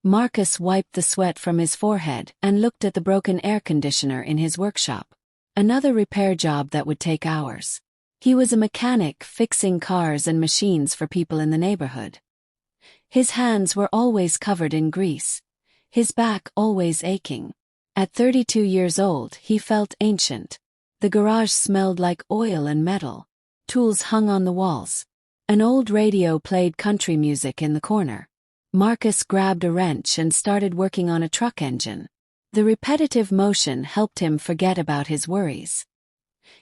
Marcus wiped the sweat from his forehead and looked at the broken air conditioner in his workshop. Another repair job that would take hours. He was a mechanic fixing cars and machines for people in the neighborhood. His hands were always covered in grease, his back always aching. At 32 years old, he felt ancient. The garage smelled like oil and metal. Tools hung on the walls. An old radio played country music in the corner. Marcus grabbed a wrench and started working on a truck engine. The repetitive motion helped him forget about his worries.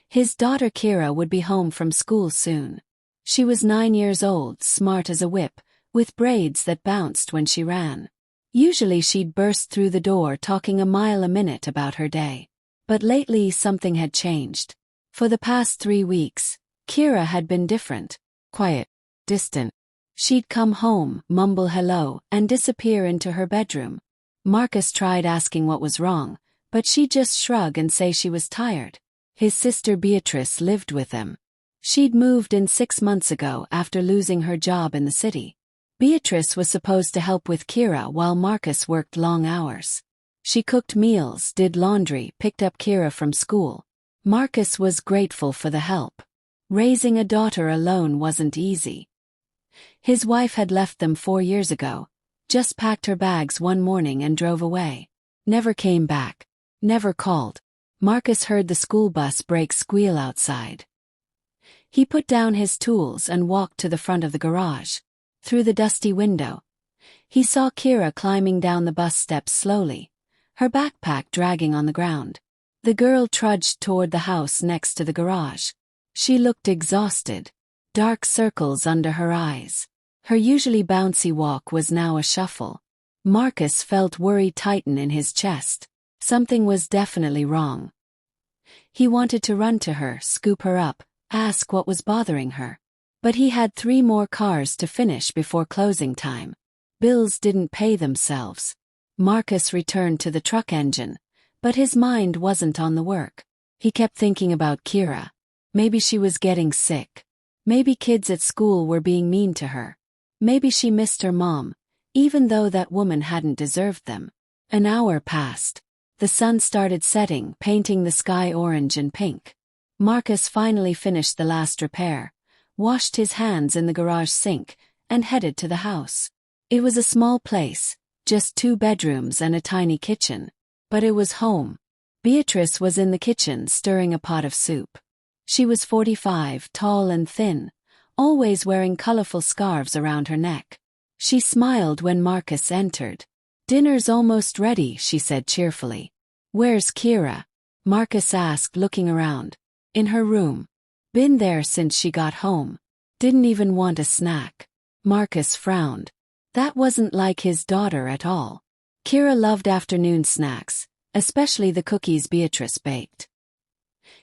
His daughter Kira would be home from school soon. She was 9 years old, smart as a whip, with braids that bounced when she ran. Usually she'd burst through the door talking a mile a minute about her day. But lately something had changed. For the past 3 weeks, Kira had been different. Quiet, distant. She'd come home, mumble hello, and disappear into her bedroom. Marcus tried asking what was wrong, but she'd just shrug and say she was tired. His sister Beatrice lived with them. She'd moved in 6 months ago after losing her job in the city. Beatrice was supposed to help with Kira while Marcus worked long hours. She cooked meals, did laundry, picked up Kira from school. Marcus was grateful for the help. Raising a daughter alone wasn't easy. His wife had left them 4 years ago, just packed her bags one morning and drove away. Never came back. Never called. Marcus heard the school bus brakes squeal outside. He put down his tools and walked to the front of the garage. Through the dusty window, he saw Kira climbing down the bus steps slowly, her backpack dragging on the ground. The girl trudged toward the house next to the garage. She looked exhausted, dark circles under her eyes. Her usually bouncy walk was now a shuffle. Marcus felt worry tighten in his chest. Something was definitely wrong. He wanted to run to her, scoop her up, ask what was bothering her. But he had 3 more cars to finish before closing time. Bills didn't pay themselves. Marcus returned to the truck engine, but his mind wasn't on the work. He kept thinking about Kira. Maybe she was getting sick. Maybe kids at school were being mean to her. Maybe she missed her mom, even though that woman hadn't deserved them. An hour passed. The sun started setting, painting the sky orange and pink. Marcus finally finished the last repair, washed his hands in the garage sink, and headed to the house. It was a small place, just 2 bedrooms and a tiny kitchen. But it was home. Beatrice was in the kitchen stirring a pot of soup. She was 45, tall and thin, always wearing colorful scarves around her neck. She smiled when Marcus entered. "Dinner's almost ready," she said cheerfully. "Where's Kira?" Marcus asked, looking around. "In her room. Been there since she got home. Didn't even want a snack." Marcus frowned. That wasn't like his daughter at all. Kira loved afternoon snacks, especially the cookies Beatrice baked.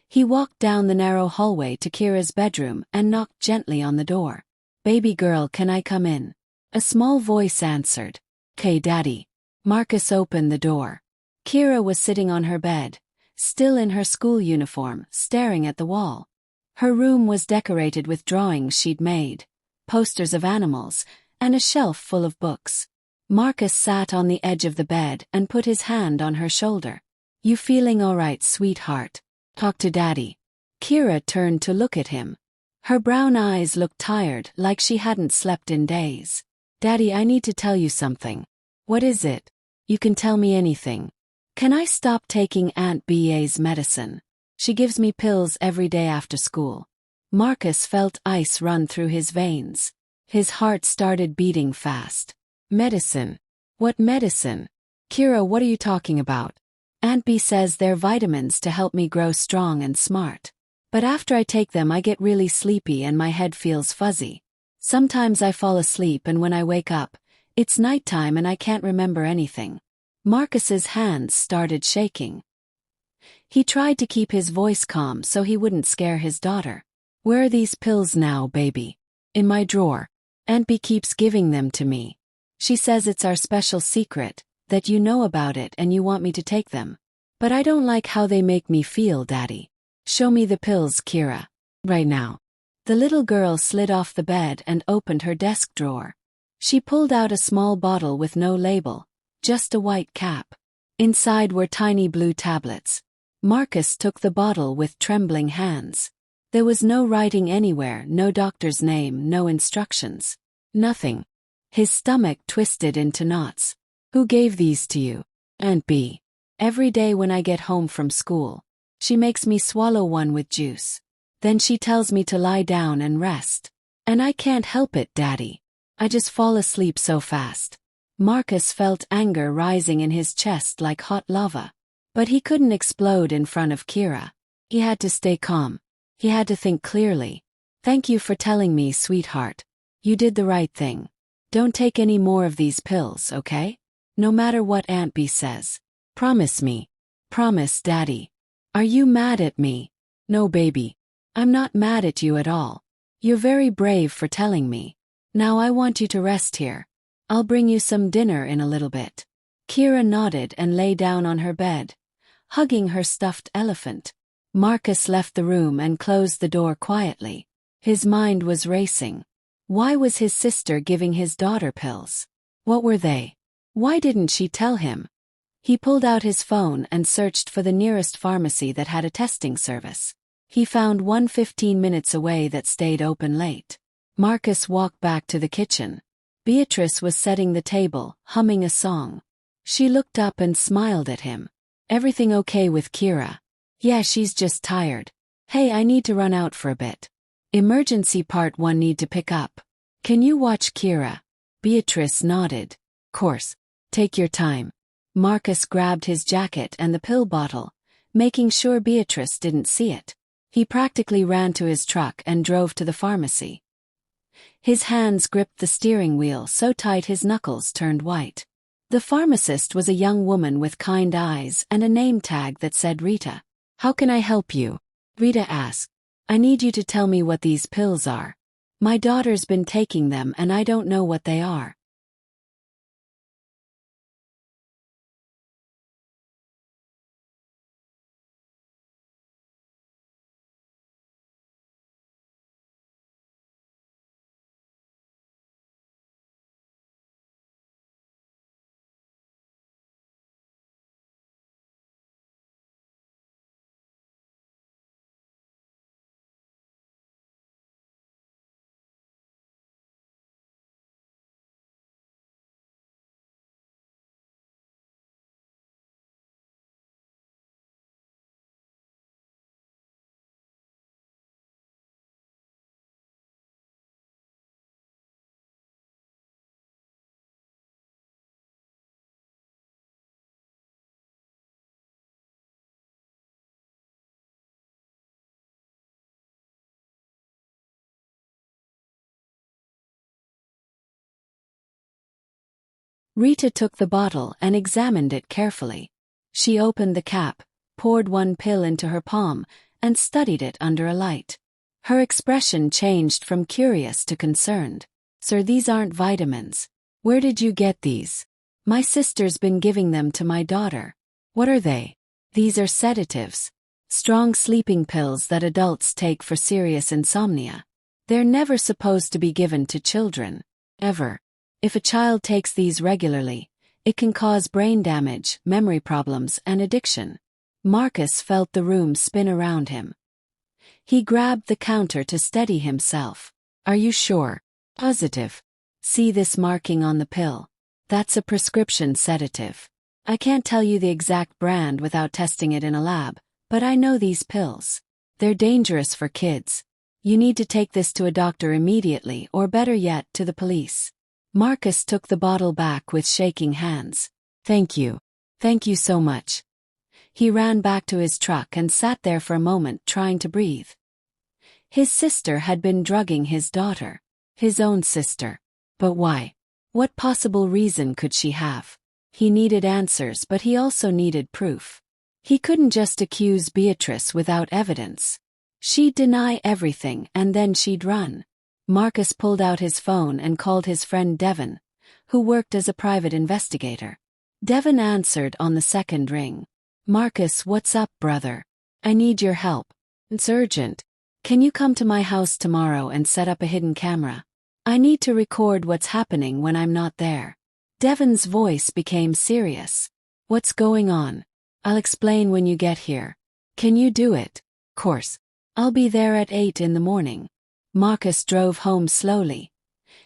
He walked down the narrow hallway to Kira's bedroom and knocked gently on the door. "Baby girl, can I come in?" A small voice answered. "'Kay, Daddy." Marcus opened the door. Kira was sitting on her bed, still in her school uniform, staring at the wall. Her room was decorated with drawings she'd made, posters of animals, and a shelf full of books. Marcus sat on the edge of the bed and put his hand on her shoulder. "You feeling all right, sweetheart? Talk to Daddy." Kira turned to look at him. Her brown eyes looked tired, like she hadn't slept in days. "Daddy, I need to tell you something." "What is it?" "You can tell me anything. Can I stop taking Aunt Ba's medicine? She gives me pills every day after school." Marcus felt ice run through his veins. His heart started beating fast. "Medicine? What medicine? Kira, what are you talking about?" "Aunt B says they're vitamins to help me grow strong and smart. But after I take them I get really sleepy and my head feels fuzzy. Sometimes I fall asleep and when I wake up, it's nighttime and I can't remember anything." Marcus's hands started shaking. He tried to keep his voice calm so he wouldn't scare his daughter. "Where are these pills now, baby?" "In my drawer. Aunt B keeps giving them to me. She says it's our special secret, that you know about it and you want me to take them. But I don't like how they make me feel, Daddy. Show me the pills, Kira. Right now." The little girl slid off the bed and opened her desk drawer. She pulled out a small bottle with no label, just a white cap. Inside were tiny blue tablets. Marcus took the bottle with trembling hands. There was no writing anywhere, no doctor's name, no instructions. Nothing. His stomach twisted into knots. Who gave these to you? Aunt B. Every day when I get home from school, she makes me swallow one with juice. Then she tells me to lie down and rest. And I can't help it, Daddy. I just fall asleep so fast. Marcus felt anger rising in his chest like hot lava. But he couldn't explode in front of Kira. He had to stay calm. He had to think clearly. Thank you for telling me, sweetheart. You did the right thing. Don't take any more of these pills, okay? No matter what Aunt B says. Promise me. Promise, Daddy. Are you mad at me? No, baby. I'm not mad at you at all. You're very brave for telling me. Now I want you to rest here. I'll bring you some dinner in a little bit. Kira nodded and lay down on her bed, hugging her stuffed elephant. Marcus left the room and closed the door quietly. His mind was racing. Why was his sister giving his daughter pills? What were they? Why didn't she tell him? He pulled out his phone and searched for the nearest pharmacy that had a testing service. He found one 15 minutes away that stayed open late. Marcus walked back to the kitchen. Beatrice was setting the table, humming a song. She looked up and smiled at him. Everything okay with Kira? Yeah, she's just tired. Hey, I need to run out for a bit. Emergency part 1 need to pick up. Can you watch Kira? Beatrice nodded. Course. Take your time. Marcus grabbed his jacket and the pill bottle, making sure Beatrice didn't see it. He practically ran to his truck and drove to the pharmacy. His hands gripped the steering wheel so tight his knuckles turned white. The pharmacist was a young woman with kind eyes and a name tag that said Rita. How can I help you? Rita asked. I need you to tell me what these pills are. My daughter's been taking them and I don't know what they are. Rita took the bottle and examined it carefully. She opened the cap, poured one pill into her palm, and studied it under a light. Her expression changed from curious to concerned. Sir, these aren't vitamins. Where did you get these? My sister's been giving them to my daughter. What are they? These are sedatives. Strong sleeping pills that adults take for serious insomnia. They're never supposed to be given to children. Ever. If a child takes these regularly, it can cause brain damage, memory problems, and addiction. Marcus felt the room spin around him. He grabbed the counter to steady himself. Are you sure? Positive. See this marking on the pill? That's a prescription sedative. I can't tell you the exact brand without testing it in a lab, but I know these pills. They're dangerous for kids. You need to take this to a doctor immediately, or better yet, to the police. Marcus took the bottle back with shaking hands. Thank you. Thank you so much. He ran back to his truck and sat there for a moment trying to breathe. His sister had been drugging his daughter. His own sister. But why? What possible reason could she have? He needed answers, but he also needed proof. He couldn't just accuse Beatrice without evidence. She'd deny everything and then she'd run. Marcus pulled out his phone and called his friend Devon, who worked as a private investigator. Devon answered on the second ring. Marcus, what's up, brother? I need your help. It's urgent. Can you come to my house tomorrow and set up a hidden camera? I need to record what's happening when I'm not there. Devon's voice became serious. What's going on? I'll explain when you get here. Can you do it? Course. I'll be there at 8 in the morning. Marcus drove home slowly,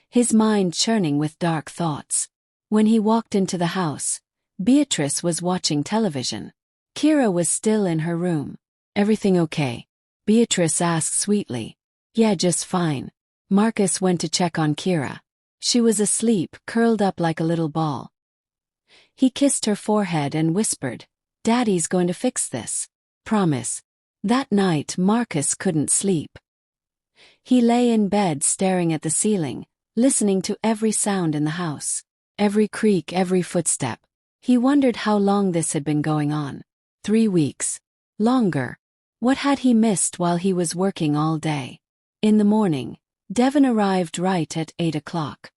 his mind churning with dark thoughts. When he walked into the house, Beatrice was watching television. Kira was still in her room. Everything okay? Beatrice asked sweetly. Yeah, just fine. Marcus went to check on Kira. She was asleep, curled up like a little ball. He kissed her forehead and whispered, Daddy's going to fix this. Promise. That night Marcus couldn't sleep. He lay in bed staring at the ceiling, listening to every sound in the house. Every creak, every footstep. He wondered how long this had been going on. 3 weeks. Longer. What had he missed while he was working all day? In the morning, Devon arrived right at 8 o'clock.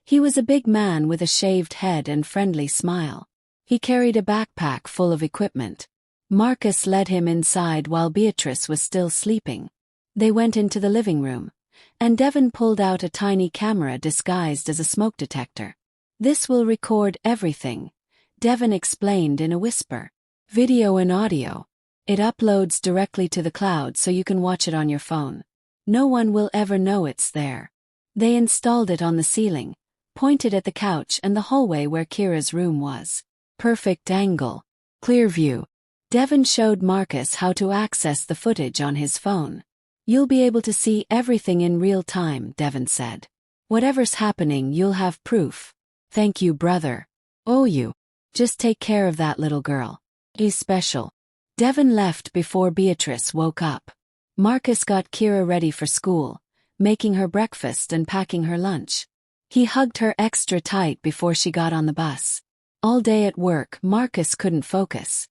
He was a big man with a shaved head and friendly smile. He carried a backpack full of equipment. Marcus led him inside while Beatrice was still sleeping. They went into the living room, and Devon pulled out a tiny camera disguised as a smoke detector. This will record everything, Devon explained in a whisper. Video and audio. It uploads directly to the cloud so you can watch it on your phone. No one will ever know it's there. They installed it on the ceiling, pointed at the couch and the hallway where Kira's room was. Perfect angle. Clear view. Devon showed Marcus how to access the footage on his phone. You'll be able to see everything in real time, Devon said. Whatever's happening, you'll have proof. Thank you, brother. Oh, you. Just take care of that little girl. He's special. Devon left before Beatrice woke up. Marcus got Kira ready for school, making her breakfast and packing her lunch. He hugged her extra tight before she got on the bus. All day at work, Marcus couldn't focus.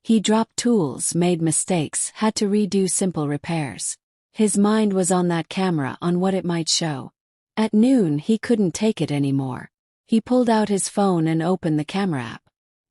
He dropped tools, made mistakes, had to redo simple repairs. His mind was on that camera, on what it might show. At noon, he couldn't take it anymore. He pulled out his phone and opened the camera app.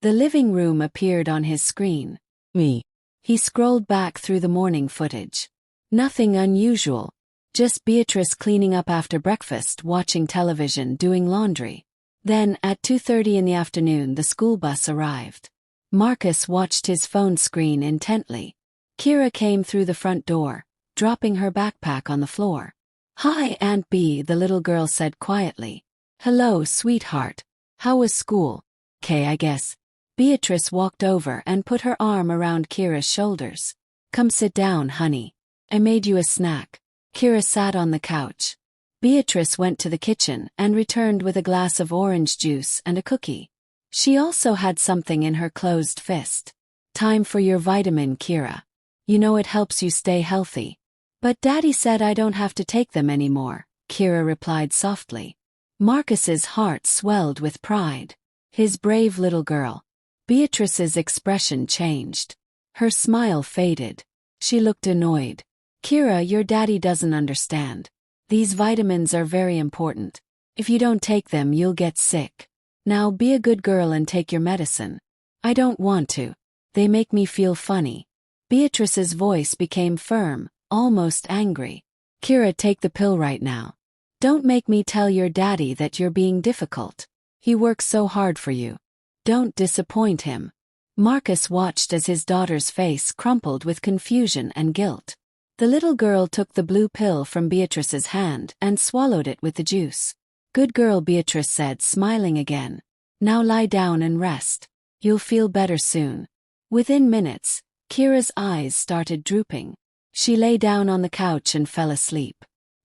The living room appeared on his screen. Me. He scrolled back through the morning footage. Nothing unusual. Just Beatrice cleaning up after breakfast, watching television, doing laundry. Then, at 2:30 in the afternoon, the school bus arrived. Marcus watched his phone screen intently. Kira came through the front door, dropping her backpack on the floor. Hi, Aunt B, the little girl said quietly. Hello, sweetheart. How was school? Okay, I guess. Beatrice walked over and put her arm around Kira's shoulders. Come sit down, honey. I made you a snack. Kira sat on the couch. Beatrice went to the kitchen and returned with a glass of orange juice and a cookie. She also had something in her closed fist. Time for your vitamin, Kira. You know it helps you stay healthy. But Daddy said I don't have to take them anymore, Kira replied softly. Marcus's heart swelled with pride. His brave little girl. Beatrice's expression changed. Her smile faded. She looked annoyed. Kira, your daddy doesn't understand. These vitamins are very important. If you don't take them, you'll get sick. Now be a good girl and take your medicine. I don't want to. They make me feel funny. Beatrice's voice became firm, almost angry. Kira, take the pill right now. Don't make me tell your daddy that you're being difficult. He works so hard for you. Don't disappoint him. Marcus watched as his daughter's face crumpled with confusion and guilt. The little girl took the blue pill from Beatrice's hand and swallowed it with the juice. Good girl, Beatrice said, smiling again. Now lie down and rest. You'll feel better soon. Within minutes, Kira's eyes started drooping. She lay down on the couch and fell asleep.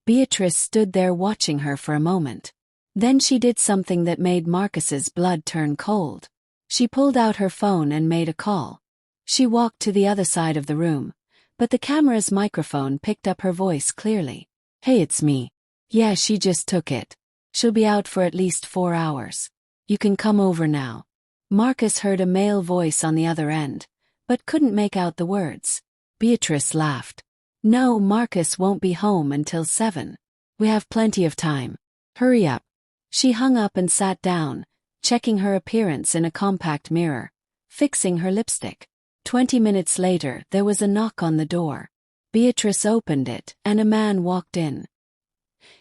Beatrice stood there watching her for a moment. Then she did something that made Marcus's blood turn cold. She pulled out her phone and made a call. She walked to the other side of the room, but the camera's microphone picked up her voice clearly. Hey, it's me. Yeah, she just took it. She'll be out for at least 4 hours. You can come over now. Marcus heard a male voice on the other end, but couldn't make out the words. Beatrice laughed. No, Marcus won't be home until 7. We have plenty of time. Hurry up. She hung up and sat down, checking her appearance in a compact mirror, fixing her lipstick. 20 minutes later, there was a knock on the door. Beatrice opened it, and a man walked in.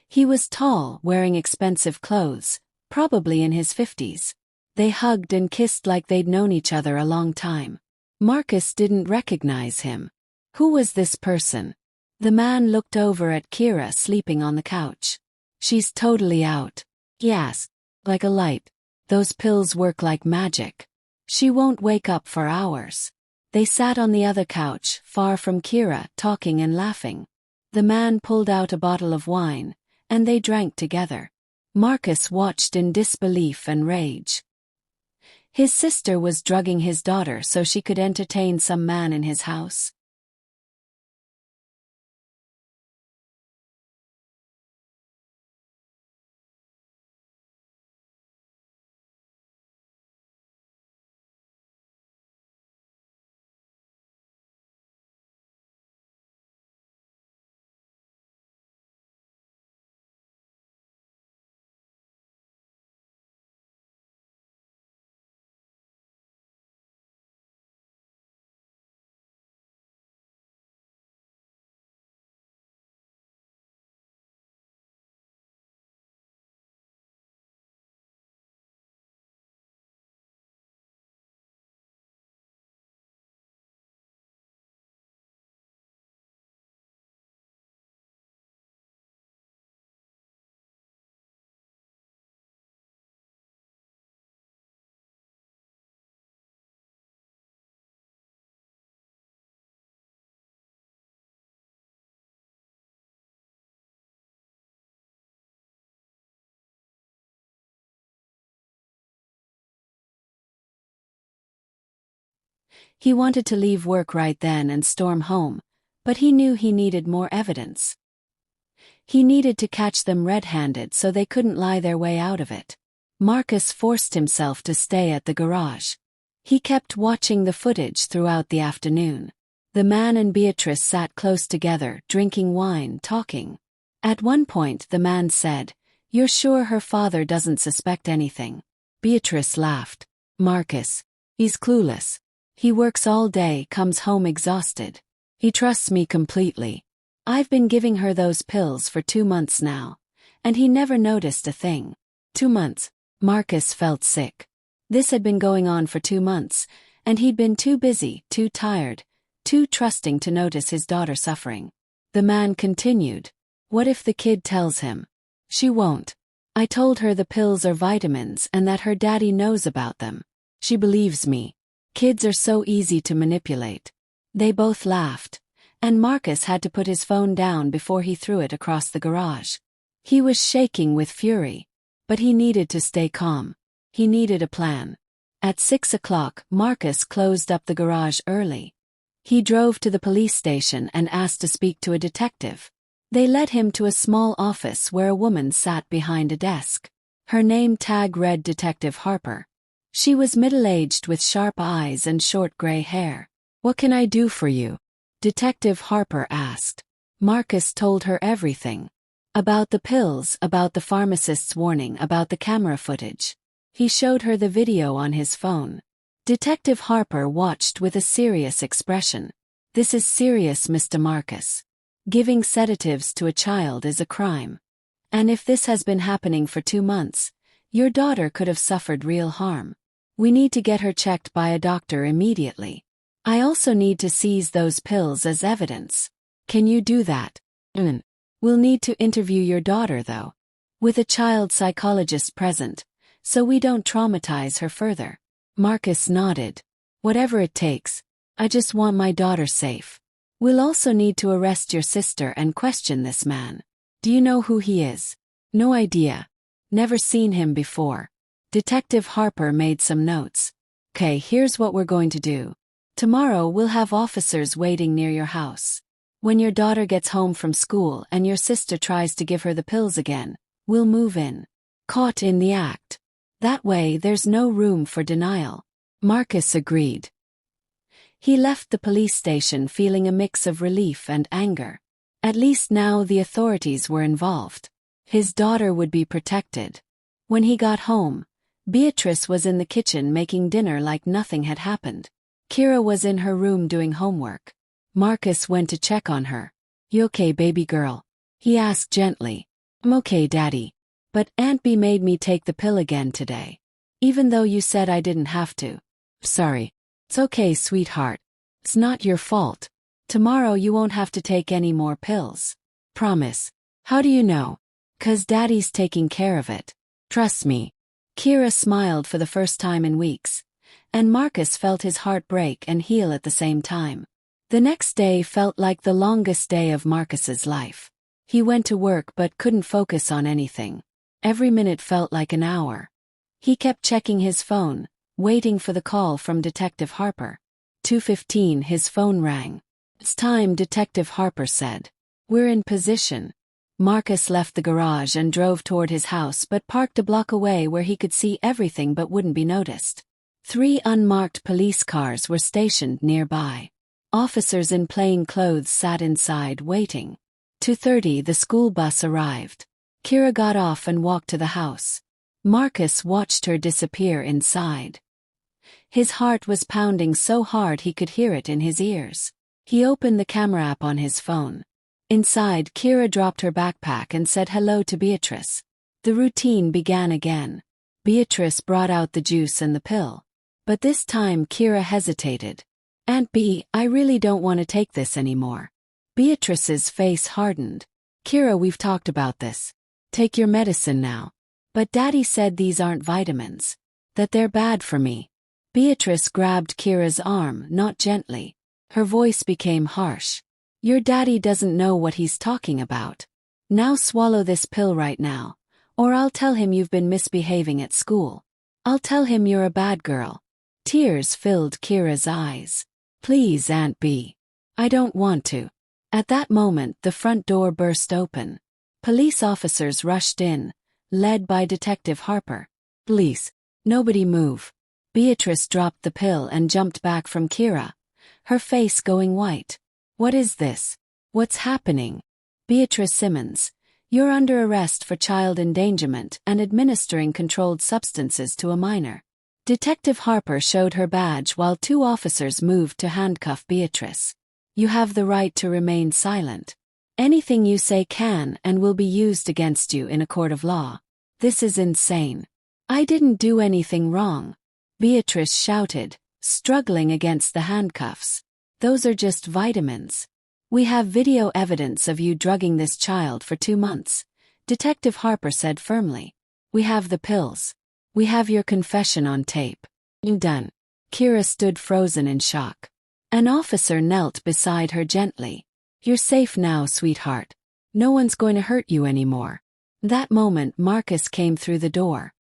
He was tall, wearing expensive clothes, probably in his 50s. They hugged and kissed like they'd known each other a long time. Marcus didn't recognize him. Who was this person? The man looked over at Kira sleeping on the couch. She's totally out, he asked, like a light. Those pills work like magic. She won't wake up for hours. They sat on the other couch, far from Kira, talking and laughing. The man pulled out a bottle of wine, and they drank together. Marcus watched in disbelief and rage. His sister was drugging his daughter so she could entertain some man in his house. He wanted to leave work right then and storm home, but he knew he needed more evidence. He needed to catch them red-handed so they couldn't lie their way out of it. Marcus forced himself to stay at the garage. He kept watching the footage throughout the afternoon. The man and Beatrice sat close together, drinking wine, talking. At one point the man said, "You're sure her father doesn't suspect anything?" Beatrice laughed. "Marcus, he's clueless. He works all day, comes home exhausted. He trusts me completely. I've been giving her those pills for 2 months now, and he never noticed a thing." 2 months. Marcus felt sick. This had been going on for 2 months, and he'd been too busy, too tired, too trusting to notice his daughter suffering. The man continued, "What if the kid tells him?" "She won't. I told her the pills are vitamins and that her daddy knows about them. She believes me. Kids are so easy to manipulate." They both laughed, and Marcus had to put his phone down before he threw it across the garage. He was shaking with fury, but he needed to stay calm. He needed a plan. At 6 o'clock, Marcus closed up the garage early. He drove to the police station and asked to speak to a detective. They led him to a small office where a woman sat behind a desk. Her name tag read Detective Harper. She was middle-aged with sharp eyes and short gray hair. "What can I do for you?" Detective Harper asked. Marcus told her everything. About the pills, about the pharmacist's warning, about the camera footage. He showed her the video on his phone. Detective Harper watched with a serious expression. "This is serious, Mr. Marcus. Giving sedatives to a child is a crime. And if this has been happening for 2 months, your daughter could have suffered real harm. We need to get her checked by a doctor immediately. I also need to seize those pills as evidence. Can you do that?" We'll need to interview your daughter though. With a child psychologist present, so we don't traumatize her further." Marcus nodded. "Whatever it takes. I just want my daughter safe. We'll also need to arrest your sister and question this man. Do you know who he is?" "No idea. Never seen him before." Detective Harper made some notes. "Okay, here's what we're going to do. Tomorrow we'll have officers waiting near your house. When your daughter gets home from school and your sister tries to give her the pills again, we'll move in. Caught in the act. That way there's no room for denial." Marcus agreed. He left the police station feeling a mix of relief and anger. At least now the authorities were involved. His daughter would be protected. When he got home, Beatrice was in the kitchen making dinner like nothing had happened. Kira was in her room doing homework. Marcus went to check on her. "You okay, baby girl?" he asked gently. "I'm okay, Daddy. But Aunt B made me take the pill again today. Even though you said I didn't have to. Sorry. It's okay, sweetheart. It's not your fault. Tomorrow you won't have to take any more pills. Promise. How do you know? 'Cause Daddy's taking care of it. Trust me. Kira smiled for the first time in weeks, and Marcus felt his heart break and heal at the same time. The next day felt like the longest day of Marcus's life. He went to work but couldn't focus on anything. Every minute felt like an hour. He kept checking his phone, waiting for the call from Detective Harper. 2:15, his phone rang. It's time, Detective Harper said. We're in position. Marcus left the garage and drove toward his house but parked a block away where he could see everything but wouldn't be noticed. 3 unmarked police cars were stationed nearby. Officers in plain clothes sat inside waiting. 2:30, the school bus arrived. Kira got off and walked to the house. Marcus watched her disappear inside. His heart was pounding so hard he could hear it in his ears. He opened the camera app on his phone. Inside, Kira dropped her backpack and said hello to Beatrice. The routine began again. Beatrice brought out the juice and the pill. But this time Kira hesitated. Aunt B, I really don't want to take this anymore. Beatrice's face hardened. Kira, we've talked about this. Take your medicine now. But Daddy said these aren't vitamins. That they're bad for me. Beatrice grabbed Kira's arm, not gently. Her voice became harsh. Your daddy doesn't know what he's talking about. Now swallow this pill right now, or I'll tell him you've been misbehaving at school. I'll tell him you're a bad girl. Tears filled Kira's eyes. Please, Aunt B. I don't want to. At that moment, the front door burst open. Police officers rushed in, led by Detective Harper. Please, nobody move. Beatrice dropped the pill and jumped back from Kira, her face going white. What is this? What's happening? Beatrice Simmons, you're under arrest for child endangerment and administering controlled substances to a minor. Detective Harper showed her badge while 2 officers moved to handcuff Beatrice. You have the right to remain silent. Anything you say can and will be used against you in a court of law. This is insane. I didn't do anything wrong. Beatrice shouted, struggling against the handcuffs. Those are just vitamins. We have video evidence of you drugging this child for 2 months, Detective Harper said firmly. We have the pills. We have your confession on tape. Done. Kira stood frozen in shock. An officer knelt beside her gently. You're safe now, sweetheart. No one's going to hurt you anymore. That moment Marcus came through the door.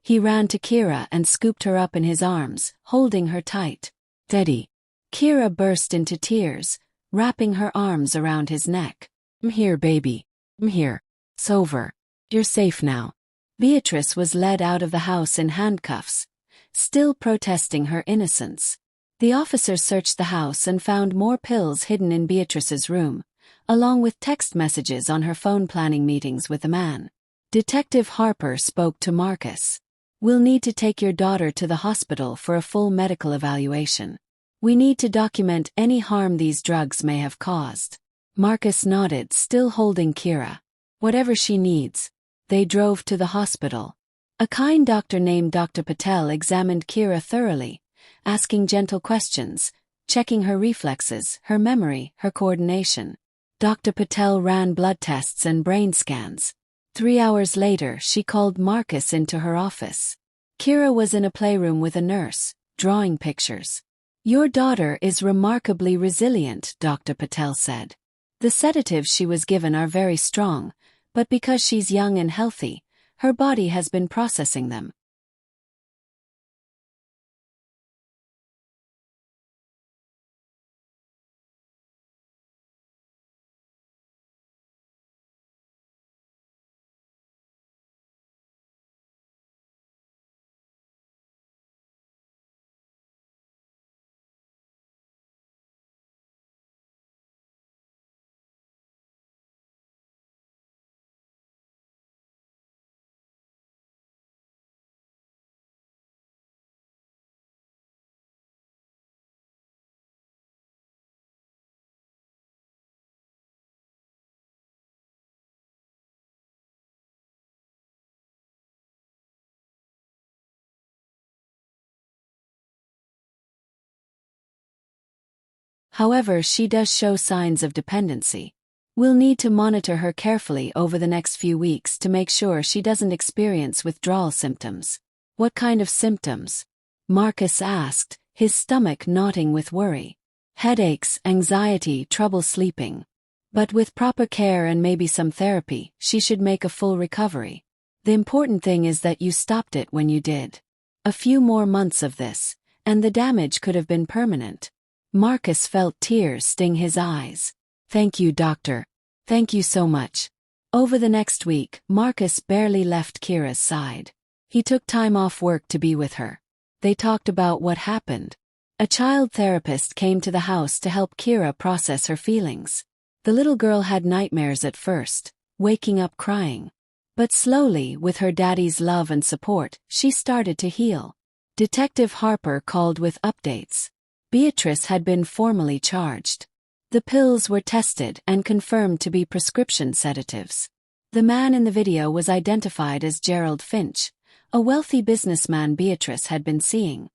He ran to Kira and scooped her up in his arms, holding her tight. Daddy. Kira burst into tears, wrapping her arms around his neck. I'm here, baby. I'm here. It's over. You're safe now. Beatrice was led out of the house in handcuffs, still protesting her innocence. The officers searched the house and found more pills hidden in Beatrice's room, along with text messages on her phone planning meetings with a man. Detective Harper spoke to Marcus. We'll need to take your daughter to the hospital for a full medical evaluation. We need to document any harm these drugs may have caused. Marcus nodded, still holding Kira. Whatever she needs. They drove to the hospital. A kind doctor named Dr. Patel examined Kira thoroughly, asking gentle questions, checking her reflexes, her memory, her coordination. Dr. Patel ran blood tests and brain scans. 3 hours later, she called Marcus into her office. Kira was in a playroom with a nurse, drawing pictures. Your daughter is remarkably resilient, Dr. Patel said. The sedatives she was given are very strong, but because she's young and healthy, her body has been processing them. However, she does show signs of dependency. We'll need to monitor her carefully over the next few weeks to make sure she doesn't experience withdrawal symptoms. What kind of symptoms? Marcus asked, his stomach knotting with worry. Headaches, anxiety, trouble sleeping. But with proper care and maybe some therapy, she should make a full recovery. The important thing is that you stopped it when you did. A few more months of this, and the damage could have been permanent. Marcus felt tears sting his eyes. Thank you, doctor. Thank you so much. Over the next week, Marcus barely left Kira's side. He took time off work to be with her. They talked about what happened. A child therapist came to the house to help Kira process her feelings. The little girl had nightmares at first, waking up crying. But slowly, with her daddy's love and support, she started to heal. Detective Harper called with updates. Beatrice had been formally charged. The pills were tested and confirmed to be prescription sedatives. The man in the video was identified as Gerald Finch, a wealthy businessman Beatrice had been seeing.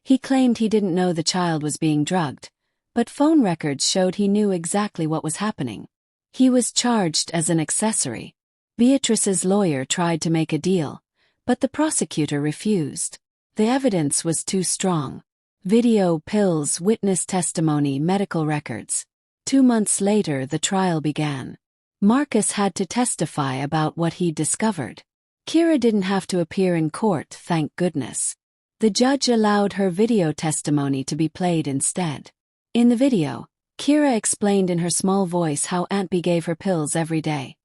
He claimed he didn't know the child was being drugged, but phone records showed he knew exactly what was happening. He was charged as an accessory. Beatrice's lawyer tried to make a deal, but the prosecutor refused. The evidence was too strong. Video, pills, witness testimony, medical records. 2 months later, the trial began. Marcus had to testify about what he'd discovered. Kira didn't have to appear in court, thank goodness. The judge allowed her video testimony to be played instead. In the video, Kira explained in her small voice how Aunt Bee gave her pills every day,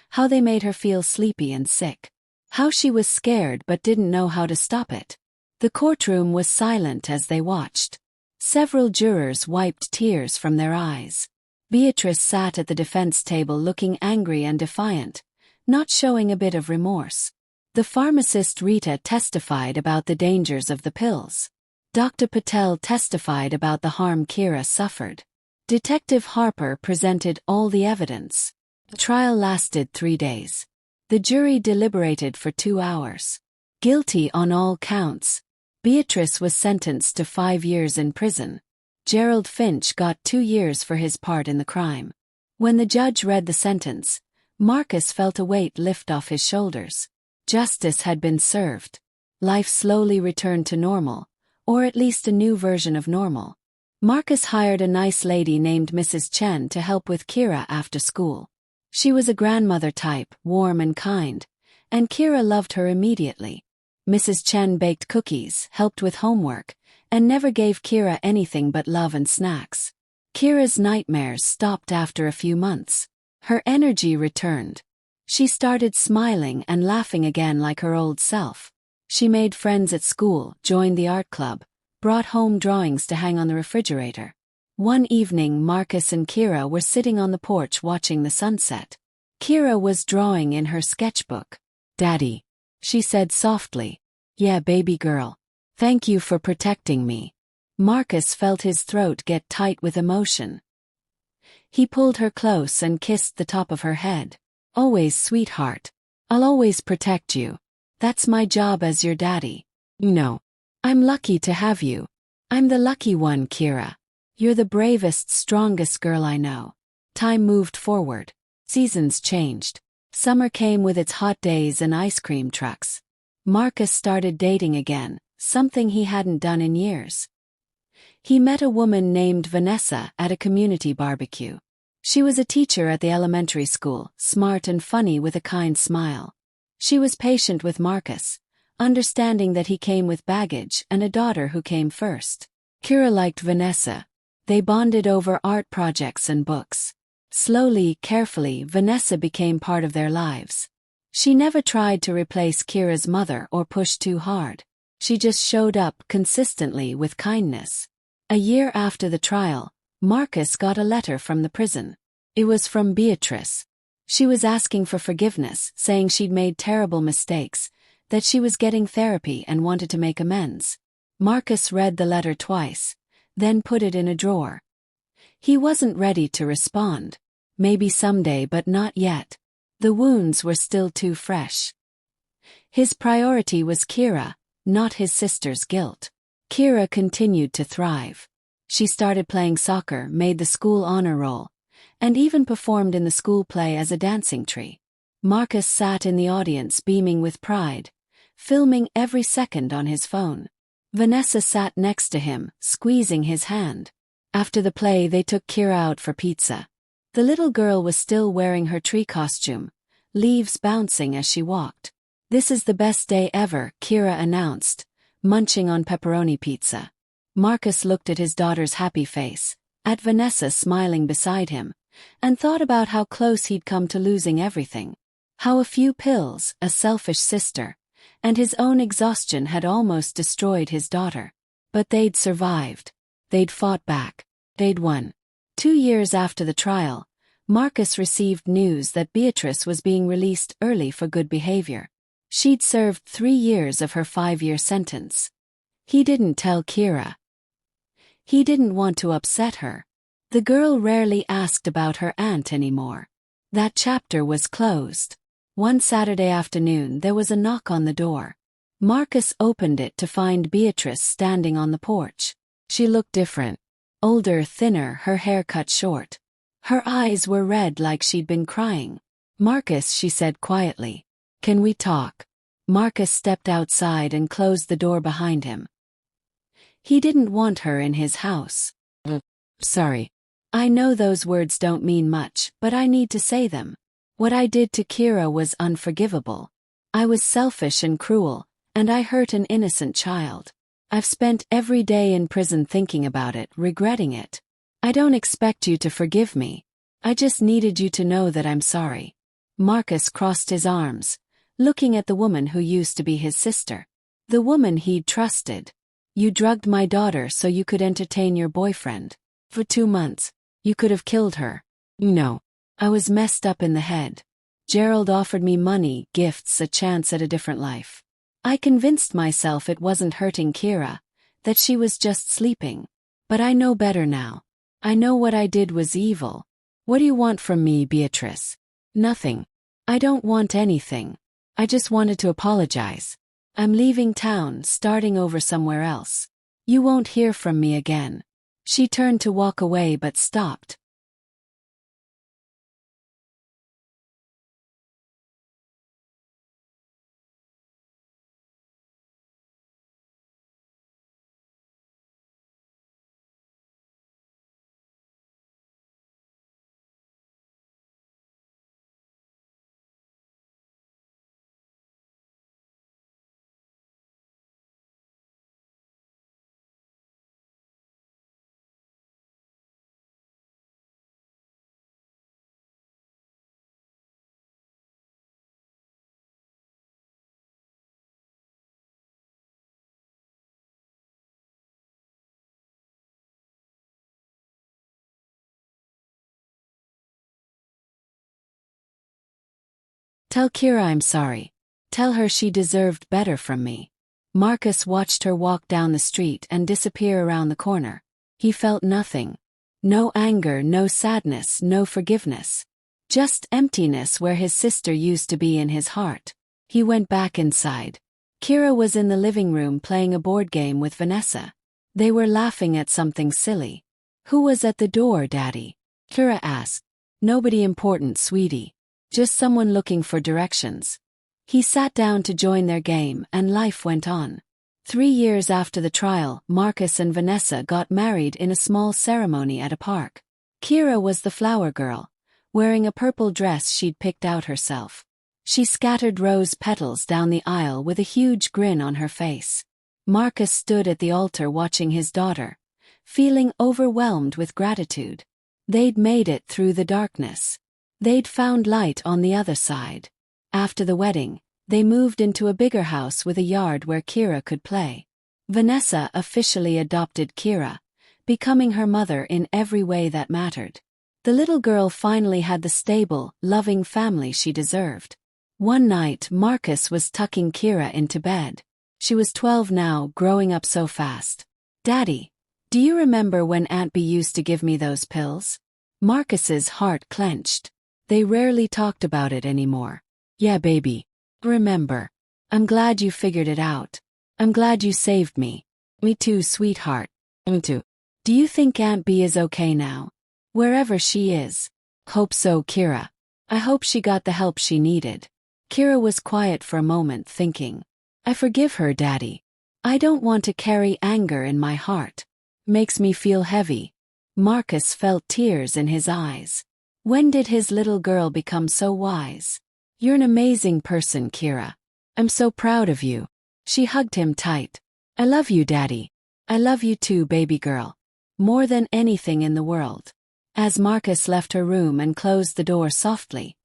how they made her feel sleepy and sick, how she was scared but didn't know how to stop it. The courtroom was silent as they watched. Several jurors wiped tears from their eyes. Beatrice sat at the defense table looking angry and defiant, not showing a bit of remorse. The pharmacist Rita testified about the dangers of the pills. Dr. Patel testified about the harm Kira suffered. Detective Harper presented all the evidence. The trial lasted 3 days. The jury deliberated for 2 hours. Guilty on all counts. Beatrice was sentenced to 5 years in prison. Gerald Finch got 2 years for his part in the crime. When the judge read the sentence, Marcus felt a weight lift off his shoulders. Justice had been served. Life slowly returned to normal, or at least a new version of normal. Marcus hired a nice lady named Mrs. Chen to help with Kira after school. She was a grandmother type, warm and kind, and Kira loved her immediately. Mrs. Chen baked cookies, helped with homework, and never gave Kira anything but love and snacks. Kira's nightmares stopped after a few months. Her energy returned. She started smiling and laughing again like her old self. She made friends at school, joined the art club, brought home drawings to hang on the refrigerator. One evening, Marcus and Kira were sitting on the porch watching the sunset. Kira was drawing in her sketchbook. "Daddy," she said softly. "Yeah, baby girl. Thank you for protecting me." Marcus felt his throat get tight with emotion. He pulled her close and kissed the top of her head. "Always, sweetheart. I'll always protect you. That's my job as your daddy. You know. I'm lucky to have you. I'm the lucky one, Kira. You're the bravest, strongest girl I know." Time moved forward. Seasons changed. Summer came with its hot days and ice cream trucks. Marcus started dating again, something he hadn't done in years. He met a woman named Vanessa at a community barbecue. She was a teacher at the elementary school, smart and funny with a kind smile. She was patient with Marcus, understanding that he came with baggage and a daughter who came first. Kira liked Vanessa. They bonded over art projects and books. Slowly, carefully, Vanessa became part of their lives. She never tried to replace Kira's mother or push too hard. She just showed up consistently with kindness. A year after the trial, Marcus got a letter from the prison. It was from Beatrice. She was asking for forgiveness, saying she'd made terrible mistakes, that she was getting therapy and wanted to make amends. Marcus read the letter twice, then put it in a drawer. He wasn't ready to respond. Maybe someday, but not yet. The wounds were still too fresh. His priority was Kira, not his sister's guilt. Kira continued to thrive. She started playing soccer, made the school honor roll, and even performed in the school play as a dancing tree. Marcus sat in the audience beaming with pride, filming every second on his phone. Vanessa sat next to him, squeezing his hand. After the play, they took Kira out for pizza. The little girl was still wearing her tree costume, leaves bouncing as she walked. "This is the best day ever," Kira announced, munching on pepperoni pizza. Marcus looked at his daughter's happy face, at Vanessa smiling beside him, and thought about how close he'd come to losing everything. How a few pills, a selfish sister, and his own exhaustion had almost destroyed his daughter. But they'd survived. They'd fought back. They'd won. 2 years after the trial, Marcus received news that Beatrice was being released early for good behavior. She'd served 3 years of her 5-year sentence. He didn't tell Kira. He didn't want to upset her. The girl rarely asked about her aunt anymore. That chapter was closed. One Saturday afternoon there was a knock on the door. Marcus opened it to find Beatrice standing on the porch. She looked different. Older, thinner, her hair cut short. Her eyes were red like she'd been crying. "Marcus," she said quietly. "Can we talk?" Marcus stepped outside and closed the door behind him. He didn't want her in his house. "Sorry. I know those words don't mean much, but I need to say them. What I did to Kira was unforgivable. I was selfish and cruel, and I hurt an innocent child. I've spent every day in prison thinking about it, regretting it. I don't expect you to forgive me. I just needed you to know that I'm sorry." Marcus crossed his arms, looking at the woman who used to be his sister. The woman he'd trusted. "You drugged my daughter so you could entertain your boyfriend. For 2 months. You could have killed her." "No. I was messed up in the head. Gerald offered me money, gifts, a chance at a different life. I convinced myself it wasn't hurting Kira, that she was just sleeping. But I know better now. I know what I did was evil. What do you want from me, Beatrice?" "Nothing. I don't want anything. I just wanted to apologize. I'm leaving town, starting over somewhere else. You won't hear from me again." She turned to walk away but stopped. "Tell Kira I'm sorry. Tell her she deserved better from me." Marcus watched her walk down the street and disappear around the corner. He felt nothing. No anger, no sadness, no forgiveness. Just emptiness where his sister used to be in his heart. He went back inside. Kira was in the living room playing a board game with Vanessa. They were laughing at something silly. "Who was at the door, Daddy?" Kira asked. "Nobody important, sweetie. Just someone looking for directions." He sat down to join their game, and life went on. 3 years after the trial, Marcus and Vanessa got married in a small ceremony at a park. Kira was the flower girl, wearing a purple dress she'd picked out herself. She scattered rose petals down the aisle with a huge grin on her face. Marcus stood at the altar watching his daughter, feeling overwhelmed with gratitude. They'd made it through the darkness. They'd found light on the other side. After the wedding, they moved into a bigger house with a yard where Kira could play. Vanessa officially adopted Kira, becoming her mother in every way that mattered. The little girl finally had the stable, loving family she deserved. One night, Marcus was tucking Kira into bed. She was 12 now, growing up so fast. "Daddy, do you remember when Aunt Bee used to give me those pills?" Marcus's heart clenched. They rarely talked about it anymore. "Yeah, baby. Remember. I'm glad you figured it out. I'm glad you saved me." "Me too, sweetheart. Me too." Do you think Aunt Bee is okay now? Wherever she is. Hope so, Kira. I hope she got the help she needed. Kira was quiet for a moment, thinking. I forgive her, Daddy. I don't want to carry anger in my heart. Makes me feel heavy. Marcus felt tears in his eyes. When did his little girl become so wise? You're an amazing person, Kira. I'm so proud of you. She hugged him tight. I love you, Daddy. I love you too, baby girl. More than anything in the world. As Marcus left her room and closed the door softly,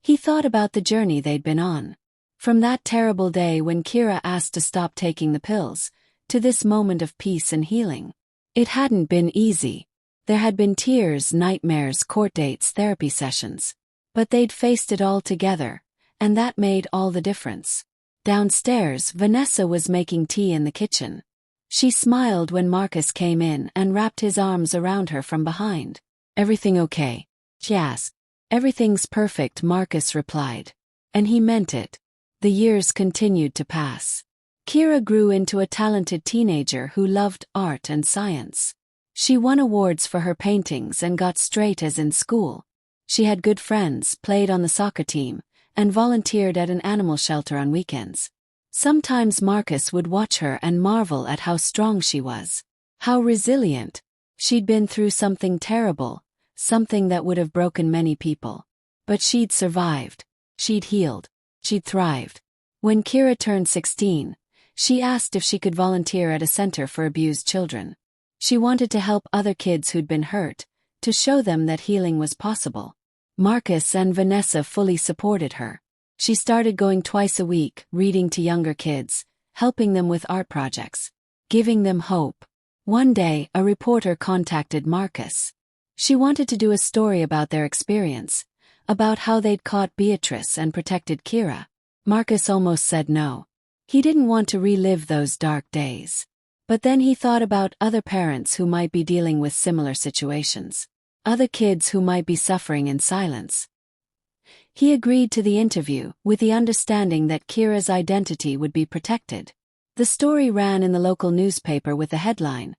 he thought about the journey they'd been on. From that terrible day when Kira asked to stop taking the pills, to this moment of peace and healing. It hadn't been easy. There had been tears, nightmares, court dates, therapy sessions. But they'd faced it all together, and that made all the difference. Downstairs, Vanessa was making tea in the kitchen. She smiled when Marcus came in and wrapped his arms around her from behind. Everything okay? She asked. Everything's perfect, Marcus replied. And he meant it. The years continued to pass. Kira grew into a talented teenager who loved art and science. She won awards for her paintings and got straight A's in school. She had good friends, played on the soccer team, and volunteered at an animal shelter on weekends. Sometimes Marcus would watch her and marvel at how strong she was. How resilient. She'd been through something terrible, something that would have broken many people. But she'd survived. She'd healed. She'd thrived. When Kira turned 16, she asked if she could volunteer at a center for abused children. She wanted to help other kids who'd been hurt, to show them that healing was possible. Marcus and Vanessa fully supported her. She started going twice a week, reading to younger kids, helping them with art projects, giving them hope. One day, a reporter contacted Marcus. She wanted to do a story about their experience, about how they'd caught Beatrice and protected Kira. Marcus almost said no. He didn't want to relive those dark days. But then he thought about other parents who might be dealing with similar situations. Other kids who might be suffering in silence. He agreed to the interview, with the understanding that Kira's identity would be protected. The story ran in the local newspaper with the headline,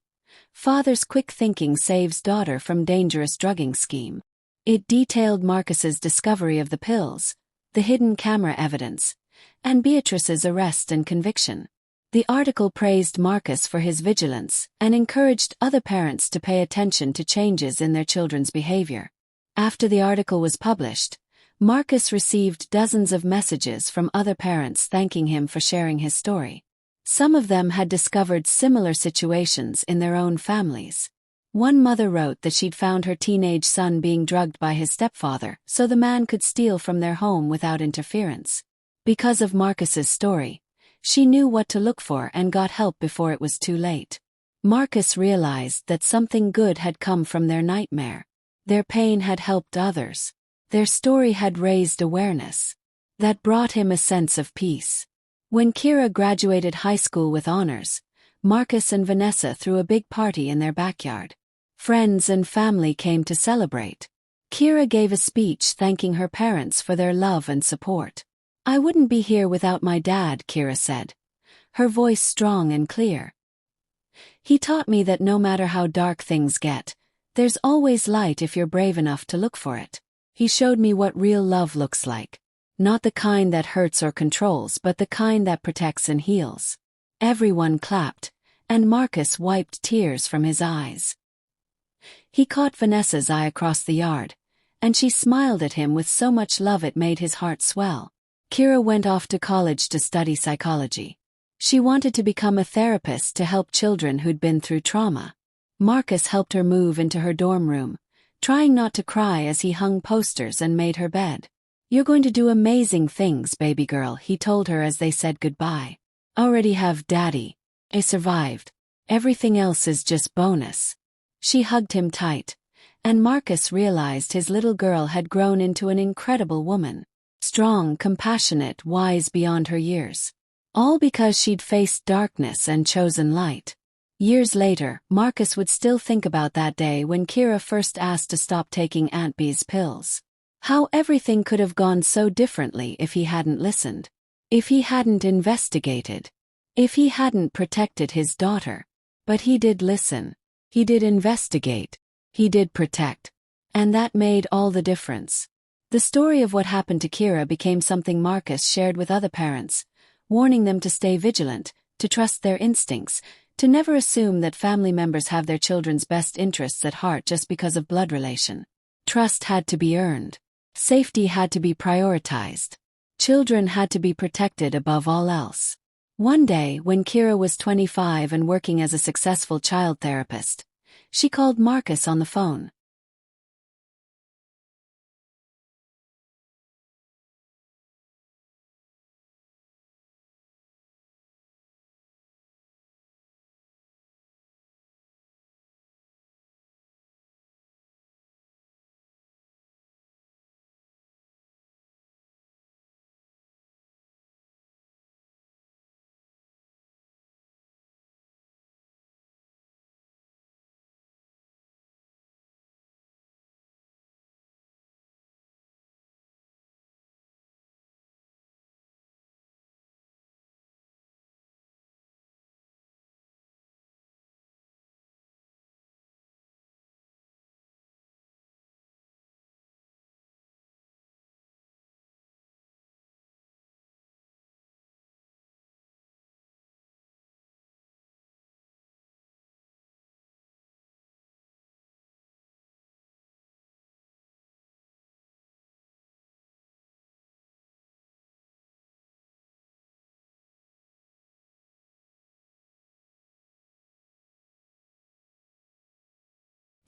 "Father's Quick Thinking Saves Daughter from Dangerous Drugging Scheme." It detailed Marcus's discovery of the pills, the hidden camera evidence, and Beatrice's arrest and conviction. The article praised Marcus for his vigilance and encouraged other parents to pay attention to changes in their children's behavior. After the article was published, Marcus received dozens of messages from other parents thanking him for sharing his story. Some of them had discovered similar situations in their own families. One mother wrote that she'd found her teenage son being drugged by his stepfather so the man could steal from their home without interference. Because of Marcus's story, she knew what to look for and got help before it was too late. Marcus realized that something good had come from their nightmare. Their pain had helped others. Their story had raised awareness. That brought him a sense of peace. When Kira graduated high school with honors, Marcus and Vanessa threw a big party in their backyard. Friends and family came to celebrate. Kira gave a speech thanking her parents for their love and support. "I wouldn't be here without my dad," Kira said, her voice strong and clear. "He taught me that no matter how dark things get, there's always light if you're brave enough to look for it. He showed me what real love looks like. Not the kind that hurts or controls, but the kind that protects and heals." Everyone clapped, and Marcus wiped tears from his eyes. He caught Vanessa's eye across the yard, and she smiled at him with so much love it made his heart swell. Kira went off to college to study psychology. She wanted to become a therapist to help children who'd been through trauma. Marcus helped her move into her dorm room, trying not to cry as he hung posters and made her bed. "You're going to do amazing things, baby girl," he told her as they said goodbye. "Already have Daddy. I survived. Everything else is just bonus." She hugged him tight, and Marcus realized his little girl had grown into an incredible woman. Strong, compassionate, wise beyond her years. All because she'd faced darkness and chosen light. Years later, Marcus would still think about that day when Kira first asked to stop taking Aunt Bee's pills. How everything could have gone so differently if he hadn't listened. If he hadn't investigated. If he hadn't protected his daughter. But he did listen. He did investigate. He did protect. And that made all the difference. The story of what happened to Kira became something Marcus shared with other parents, warning them to stay vigilant, to trust their instincts, to never assume that family members have their children's best interests at heart just because of blood relation. Trust had to be earned. Safety had to be prioritized. Children had to be protected above all else. One day, when Kira was 25 and working as a successful child therapist, she called Marcus on the phone.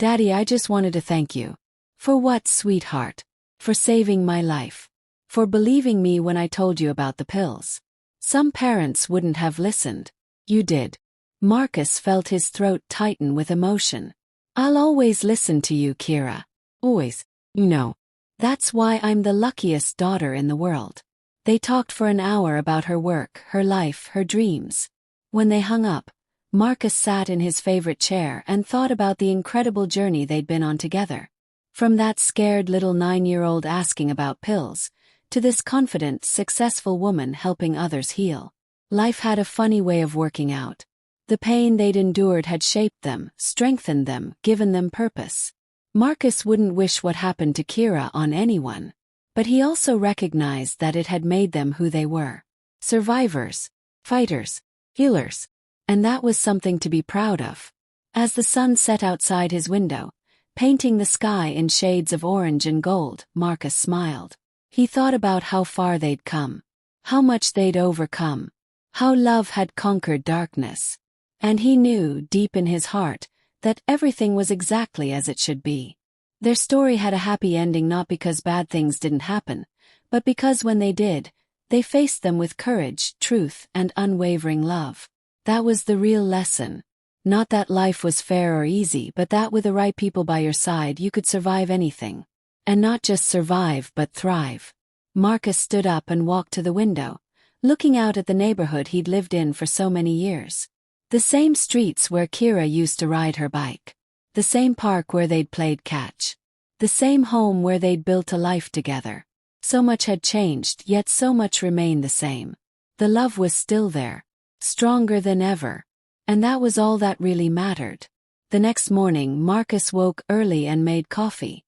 Daddy, I just wanted to thank you. For what, sweetheart? For saving my life. For believing me when I told you about the pills. Some parents wouldn't have listened. You did. Marcus felt his throat tighten with emotion. I'll always listen to you, Kira. Always. You know. That's why I'm the luckiest daughter in the world. They talked for an hour about her work, her life, her dreams. When they hung up, Marcus sat in his favorite chair and thought about the incredible journey they'd been on together. From that scared little 9-year-old asking about pills, to this confident, successful woman helping others heal. Life had a funny way of working out. The pain they'd endured had shaped them, strengthened them, given them purpose. Marcus wouldn't wish what happened to Kira on anyone. But he also recognized that it had made them who they were. Survivors, fighters, healers. And that was something to be proud of. As the sun set outside his window, painting the sky in shades of orange and gold, Marcus smiled. He thought about how far they'd come, how much they'd overcome, how love had conquered darkness. And he knew, deep in his heart, that everything was exactly as it should be. Their story had a happy ending not because bad things didn't happen, but because when they did, they faced them with courage, truth, and unwavering love. That was the real lesson. Not that life was fair or easy, but that with the right people by your side you could survive anything. And not just survive but thrive. Marcus stood up and walked to the window, looking out at the neighborhood he'd lived in for so many years. The same streets where Kira used to ride her bike. The same park where they'd played catch. The same home where they'd built a life together. So much had changed, yet so much remained the same. The love was still there. Stronger than ever. And that was all that really mattered. The next morning, Marcus woke early and made coffee.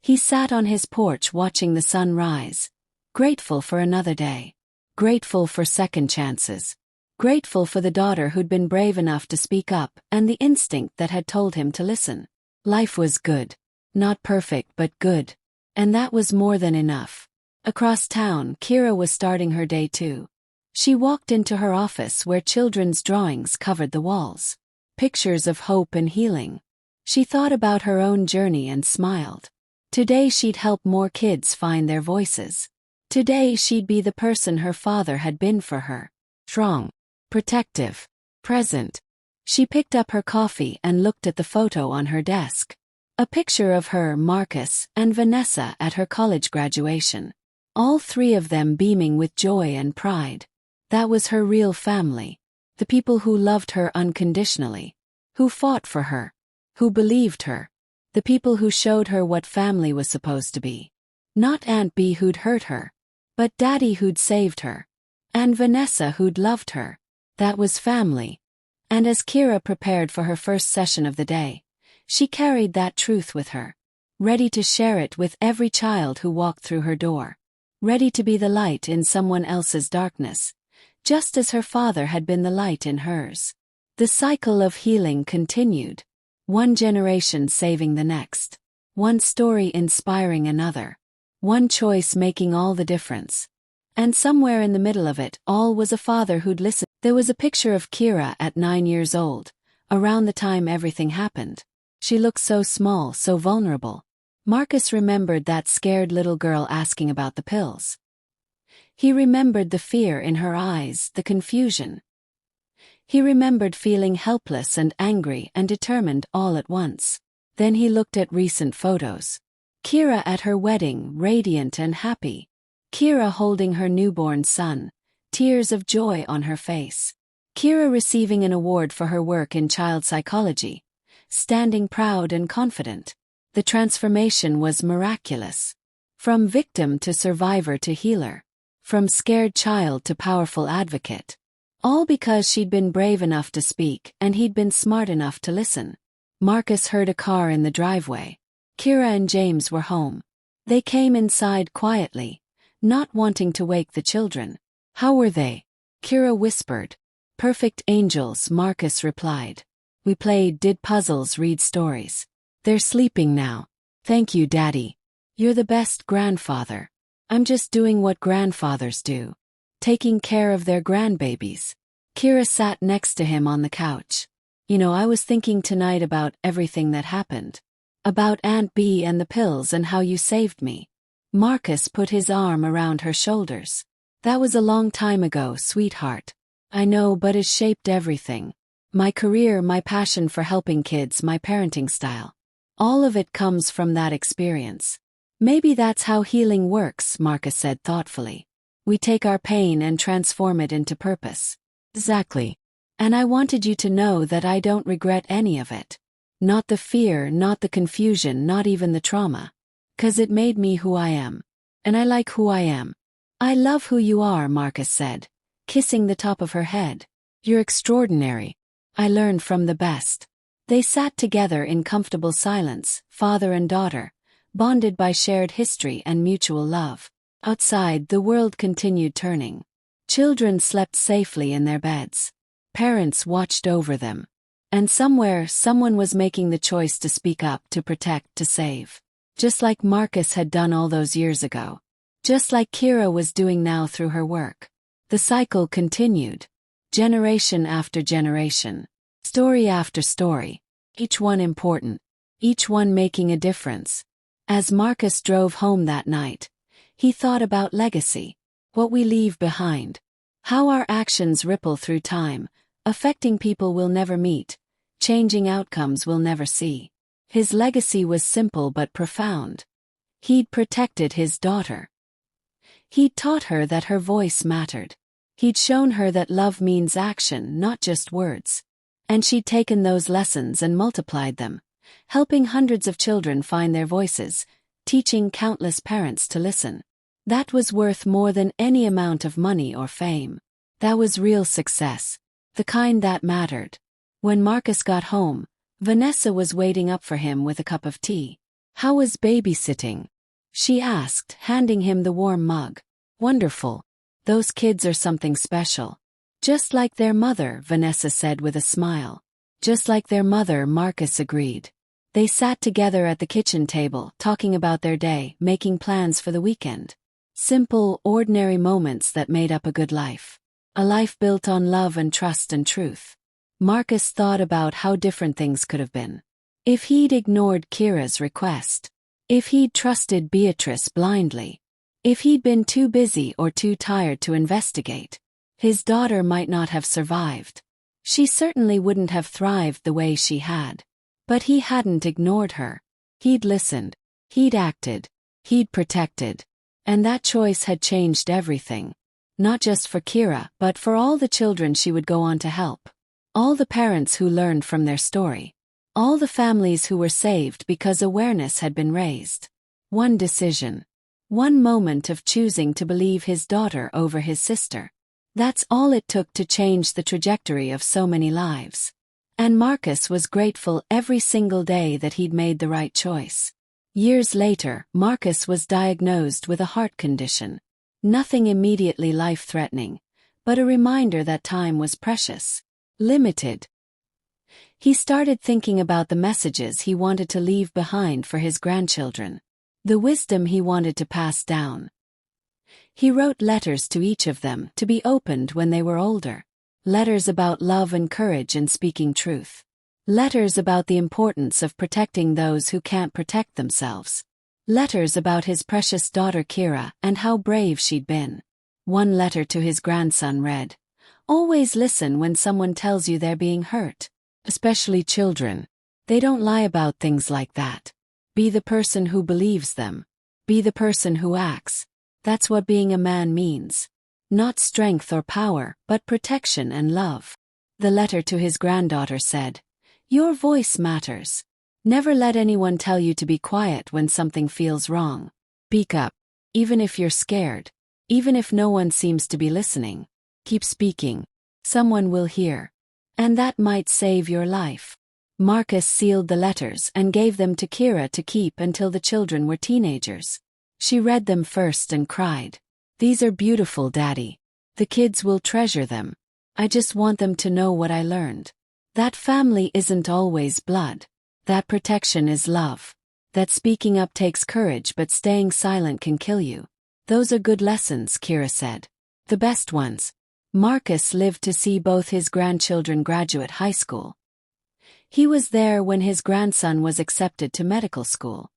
He sat on his porch watching the sun rise, grateful for another day. Grateful for second chances. Grateful for the daughter who'd been brave enough to speak up and the instinct that had told him to listen. Life was good. Not perfect but good. And that was more than enough. Across town, Kira was starting her day too. She walked into her office where children's drawings covered the walls. Pictures of hope and healing. She thought about her own journey and smiled. Today she'd help more kids find their voices. Today she'd be the person her father had been for her. Strong. Protective. Present. She picked up her coffee and looked at the photo on her desk. A picture of her, Marcus, and Vanessa at her college graduation. All three of them beaming with joy and pride. That was her real family. The people who loved her unconditionally. Who fought for her. Who believed her. The people who showed her what family was supposed to be. Not Aunt B who'd hurt her. But Daddy who'd saved her. And Vanessa who'd loved her. That was family. And as Kira prepared for her first session of the day, she carried that truth with her, ready to share it with every child who walked through her door, ready to be the light in someone else's darkness, just as her father had been the light in hers. The cycle of healing continued, one generation saving the next, one story inspiring another, one choice making all the difference. And somewhere in the middle of it all was a father who'd listened. There was a picture of Kira at 9 years old, around the time everything happened. She looked so small, so vulnerable. Marcus remembered that scared little girl asking about the pills. He remembered the fear in her eyes, the confusion. He remembered feeling helpless and angry and determined all at once. Then he looked at recent photos. Kira at her wedding, radiant and happy. Kira holding her newborn son, tears of joy on her face. Kira receiving an award for her work in child psychology, standing proud and confident. The transformation was miraculous. From victim to survivor to healer. From scared child to powerful advocate. All because she'd been brave enough to speak and he'd been smart enough to listen. Marcus heard a car in the driveway. Kira and James were home. They came inside quietly, not wanting to wake the children. "How were they?" Kira whispered. "Perfect angels," Marcus replied. "We played, did puzzles, read stories. They're sleeping now. Thank you, Daddy. You're the best grandfather. I'm just doing what grandfathers do. Taking care of their grandbabies." Kira sat next to him on the couch. I was thinking tonight about everything that happened. About Aunt Bee and the pills and how you saved me." Marcus put his arm around her shoulders. "That was a long time ago, sweetheart. I know, but it shaped everything. My career, my passion for helping kids, my parenting style. All of it comes from that experience." "Maybe that's how healing works," Marcus said thoughtfully. "We take our pain and transform it into purpose." "Exactly. And I wanted you to know that I don't regret any of it. Not the fear, not the confusion, not even the trauma. 'Cause it made me who I am. And I like who I am." "I love who you are," Marcus said, kissing the top of her head. "You're extraordinary. I learned from the best." They sat together in comfortable silence, father and daughter, bonded by shared history and mutual love. Outside, the world continued turning. Children slept safely in their beds. Parents watched over them. And somewhere, someone was making the choice to speak up, to protect, to save. Just like Marcus had done all those years ago. Just like Kira was doing now through her work. The cycle continued. Generation after generation. Story after story. Each one important. Each one making a difference. As Marcus drove home that night, he thought about legacy. What we leave behind. How our actions ripple through time, affecting people we'll never meet, changing outcomes we'll never see. His legacy was simple but profound. He'd protected his daughter. He'd taught her that her voice mattered. He'd shown her that love means action, not just words. And she'd taken those lessons and multiplied them, helping hundreds of children find their voices, teaching countless parents to listen. That was worth more than any amount of money or fame. That was real success. The kind that mattered. When Marcus got home, Vanessa was waiting up for him with a cup of tea. "How was babysitting?" she asked, handing him the warm mug. "Wonderful. Those kids are something special." "Just like their mother," Vanessa said with a smile. "Just like their mother," Marcus agreed. They sat together at the kitchen table, talking about their day, making plans for the weekend. Simple, ordinary moments that made up a good life. A life built on love and trust and truth. Marcus thought about how different things could have been. If he'd ignored Kira's request. If he'd trusted Beatrice blindly. If he'd been too busy or too tired to investigate. His daughter might not have survived. She certainly wouldn't have thrived the way she had. But he hadn't ignored her. He'd listened. He'd acted. He'd protected. And that choice had changed everything. Not just for Kira, but for all the children she would go on to help. All the parents who learned from their story. All the families who were saved because awareness had been raised. One decision. One moment of choosing to believe his daughter over his sister. That's all it took to change the trajectory of so many lives. And Marcus was grateful every single day that he'd made the right choice. Years later, Marcus was diagnosed with a heart condition. Nothing immediately life-threatening, but a reminder that time was precious, limited. He started thinking about the messages he wanted to leave behind for his grandchildren, the wisdom he wanted to pass down. He wrote letters to each of them to be opened when they were older. Letters about love and courage and speaking truth. Letters about the importance of protecting those who can't protect themselves. Letters about his precious daughter Kira and how brave she'd been. One letter to his grandson read, "Always listen when someone tells you they're being hurt. Especially children. They don't lie about things like that. Be the person who believes them. Be the person who acts. That's what being a man means. Not strength or power, but protection and love." The letter to his granddaughter said, "Your voice matters. Never let anyone tell you to be quiet when something feels wrong. Speak up. Even if you're scared. Even if no one seems to be listening. Keep speaking. Someone will hear. And that might save your life." Marcus sealed the letters and gave them to Kira to keep until the children were teenagers. She read them first and cried, "These are beautiful, Daddy. The kids will treasure them. I just want them to know what I learned. That family isn't always blood. That protection is love. That speaking up takes courage but staying silent can kill you. Those are good lessons," Kira said. "The best ones." Marcus lived to see both his grandchildren graduate high school. He was there when his grandson was accepted to medical school.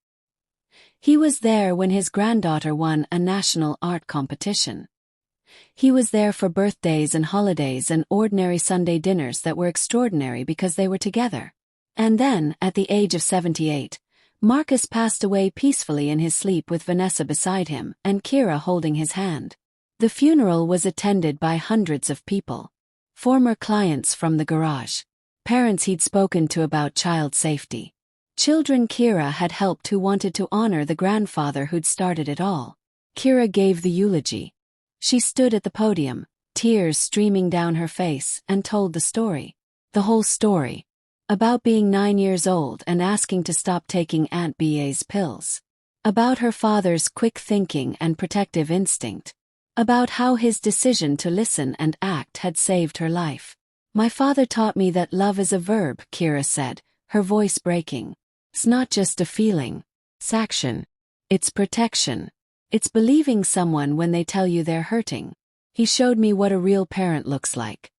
He was there when his granddaughter won a national art competition. He was there for birthdays and holidays and ordinary Sunday dinners that were extraordinary because they were together. And then, at the age of 78, Marcus passed away peacefully in his sleep with Vanessa beside him and Kira holding his hand. The funeral was attended by hundreds of people. Former clients from the garage. Parents he'd spoken to about child safety. Children Kira had helped who wanted to honor the grandfather who'd started it all. Kira gave the eulogy. She stood at the podium, tears streaming down her face, and told the story. The whole story. About being 9 years old and asking to stop taking Aunt Ba's pills. About her father's quick thinking and protective instinct. About how his decision to listen and act had saved her life. "My father taught me that love is a verb," Kira said, her voice breaking. "It's not just a feeling. It's action. It's protection. It's believing someone when they tell you they're hurting. He showed me what a real parent looks like.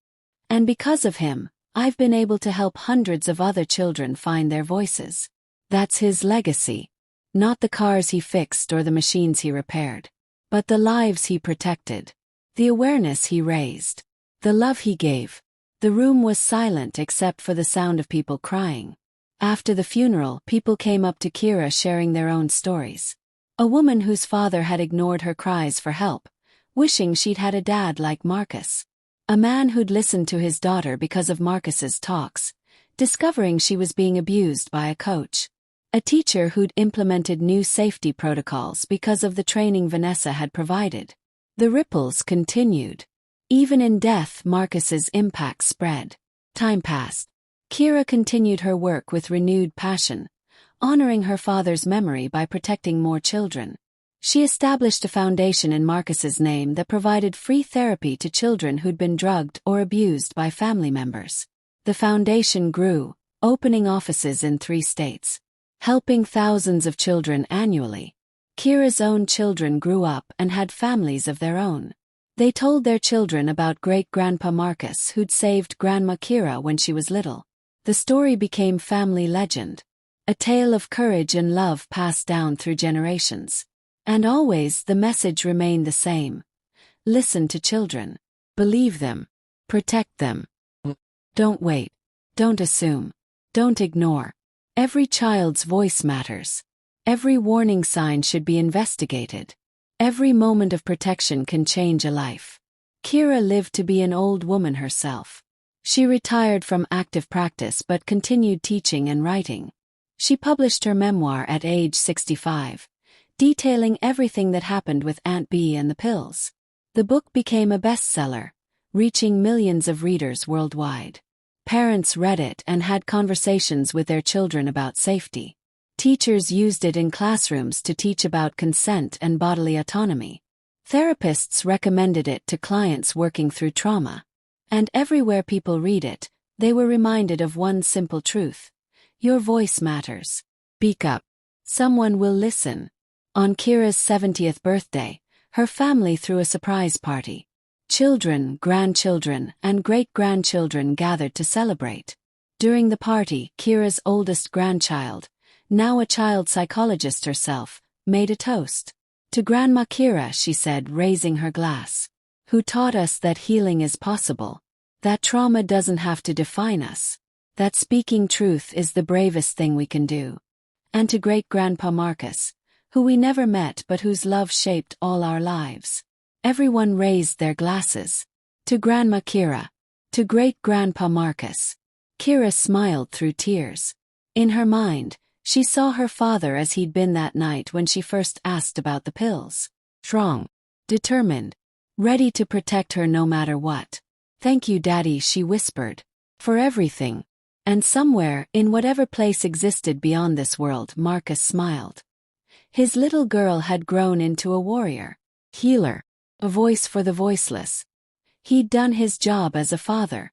And because of him, I've been able to help hundreds of other children find their voices. That's his legacy. Not the cars he fixed or the machines he repaired. But the lives he protected. The awareness he raised. The love he gave." The room was silent except for the sound of people crying. After the funeral, people came up to Kira sharing their own stories. A woman whose father had ignored her cries for help, wishing she'd had a dad like Marcus. A man who'd listened to his daughter because of Marcus's talks, discovering she was being abused by a coach. A teacher who'd implemented new safety protocols because of the training Vanessa had provided. The ripples continued. Even in death, Marcus's impact spread. Time passed. Kira continued her work with renewed passion, honoring her father's memory by protecting more children. She established a foundation in Marcus's name that provided free therapy to children who'd been drugged or abused by family members. The foundation grew, opening offices in 3 states. Helping thousands of children annually. Kira's own children grew up and had families of their own. They told their children about great-grandpa Marcus who'd saved Grandma Kira when she was little. The story became family legend. A tale of courage and love passed down through generations. And always the message remained the same. Listen to children. Believe them. Protect them. Don't wait. Don't assume. Don't ignore. Every child's voice matters. Every warning sign should be investigated. Every moment of protection can change a life. Kira lived to be an old woman herself. She retired from active practice but continued teaching and writing. She published her memoir at age 65, detailing everything that happened with Aunt B and the pills. The book became a bestseller, reaching millions of readers worldwide. Parents read it and had conversations with their children about safety. Teachers used it in classrooms to teach about consent and bodily autonomy. Therapists recommended it to clients working through trauma. And everywhere people read it, they were reminded of one simple truth: your voice matters. Speak up. Someone will listen. On Kira's 70th birthday, her family threw a surprise party. Children, grandchildren, and great-grandchildren gathered to celebrate. During the party, Kira's oldest grandchild, now a child psychologist herself, made a toast. To Grandma Kira, she said, raising her glass, who taught us that healing is possible, that trauma doesn't have to define us, that speaking truth is the bravest thing we can do. And to Great-Grandpa Marcus, who we never met but whose love shaped all our lives. Everyone raised their glasses. To Grandma Kira. To Great-Grandpa Marcus. Kira smiled through tears. In her mind, she saw her father as he'd been that night when she first asked about the pills. Strong. Determined. Ready to protect her no matter what. "Thank you, Daddy," she whispered. "For everything." And somewhere, in whatever place existed beyond this world, Marcus smiled. His little girl had grown into a warrior. Healer. A voice for the voiceless. He'd done his job as a father.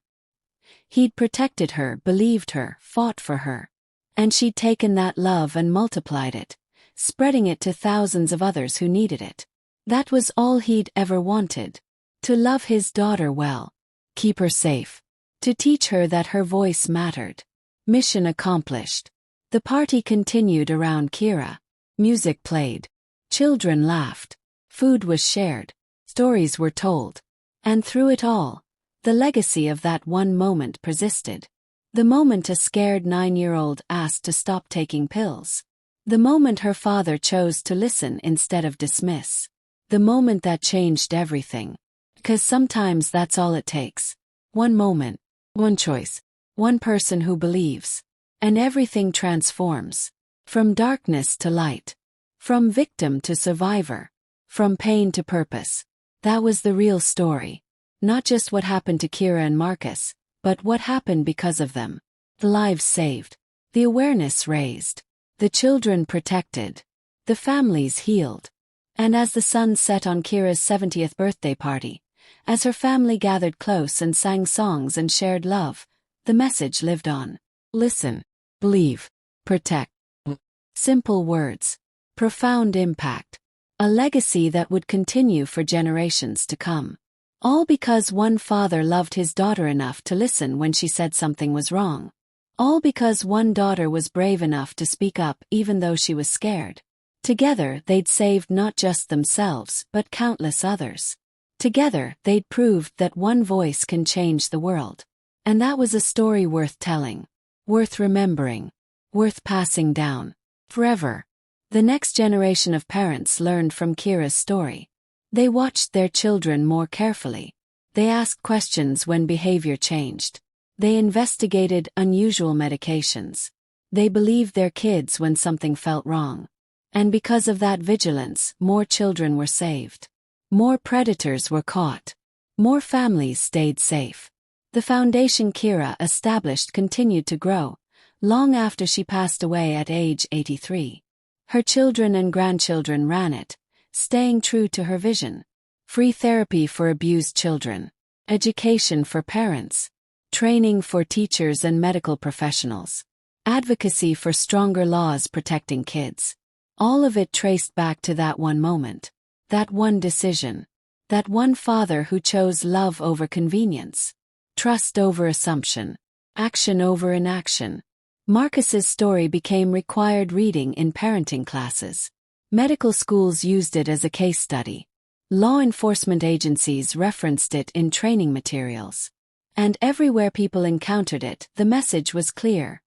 He'd protected her, believed her, fought for her. And she'd taken that love and multiplied it, spreading it to thousands of others who needed it. That was all he'd ever wanted. To love his daughter well. Keep her safe. To teach her that her voice mattered. Mission accomplished. The party continued around Kira. Music played. Children laughed. Food was shared. Stories were told. And through it all, the legacy of that one moment persisted. The moment a scared 9-year-old asked to stop taking pills. The moment her father chose to listen instead of dismiss. The moment that changed everything. Because sometimes that's all it takes. One moment, one choice, one person who believes. And everything transforms. From darkness to light. From victim to survivor. From pain to purpose. That was the real story. Not just what happened to Kira and Marcus, but what happened because of them. The lives saved. The awareness raised. The children protected. The families healed. And as the sun set on Kira's 70th birthday party, as her family gathered close and sang songs and shared love, the message lived on. Listen. Believe. Protect. Simple words. Profound impact. A legacy that would continue for generations to come. All because one father loved his daughter enough to listen when she said something was wrong. All because one daughter was brave enough to speak up even though she was scared. Together they'd saved not just themselves but countless others. Together they'd proved that one voice can change the world. And that was a story worth telling. Worth remembering. Worth passing down. Forever. The next generation of parents learned from Kira's story. They watched their children more carefully. They asked questions when behavior changed. They investigated unusual medications. They believed their kids when something felt wrong. And because of that vigilance, more children were saved. More predators were caught. More families stayed safe. The foundation Kira established continued to grow, long after she passed away at age 83. Her children and grandchildren ran it, staying true to her vision. Free therapy for abused children. Education for parents. Training for teachers and medical professionals. Advocacy for stronger laws protecting kids. All of it traced back to that one moment. That one decision. That one father who chose love over convenience. Trust over assumption. Action over inaction. Marcus's story became required reading in parenting classes. Medical schools used it as a case study. Law enforcement agencies referenced it in training materials. And everywhere people encountered it, the message was clear.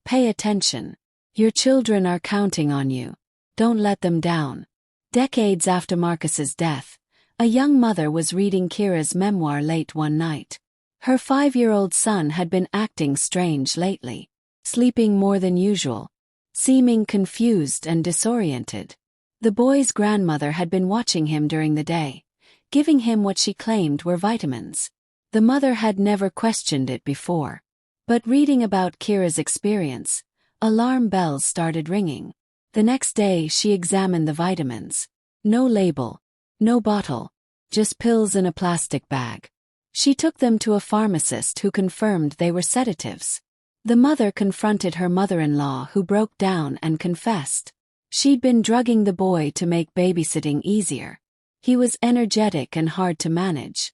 Pay attention. Your children are counting on you. Don't let them down. Decades after Marcus's death, a young mother was reading Kira's memoir late one night. Her 5-year-old son had been acting strange lately. Sleeping more than usual. Seeming confused and disoriented. The boy's grandmother had been watching him during the day, giving him what she claimed were vitamins. The mother had never questioned it before. But reading about Kira's experience, alarm bells started ringing. The next day she examined the vitamins. No label, no bottle, just pills in a plastic bag. She took them to a pharmacist who confirmed they were sedatives. The mother confronted her mother-in-law, who broke down and confessed. She'd been drugging the boy to make babysitting easier. He was energetic and hard to manage.